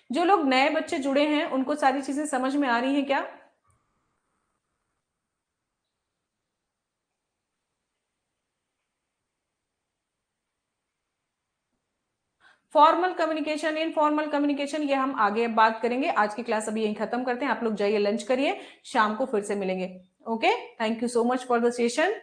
जो लोग नए बच्चे जुड़े हैं उनको सारी चीजें समझ में आ रही हैं क्या? फॉर्मल कम्युनिकेशन, इनफॉर्मल कम्युनिकेशन, ये हम आगे बात करेंगे। आज की क्लास अभी यहीं खत्म करते हैं, आप लोग जाइए लंच करिए, शाम को फिर से मिलेंगे। Okay, thank you so much for the session.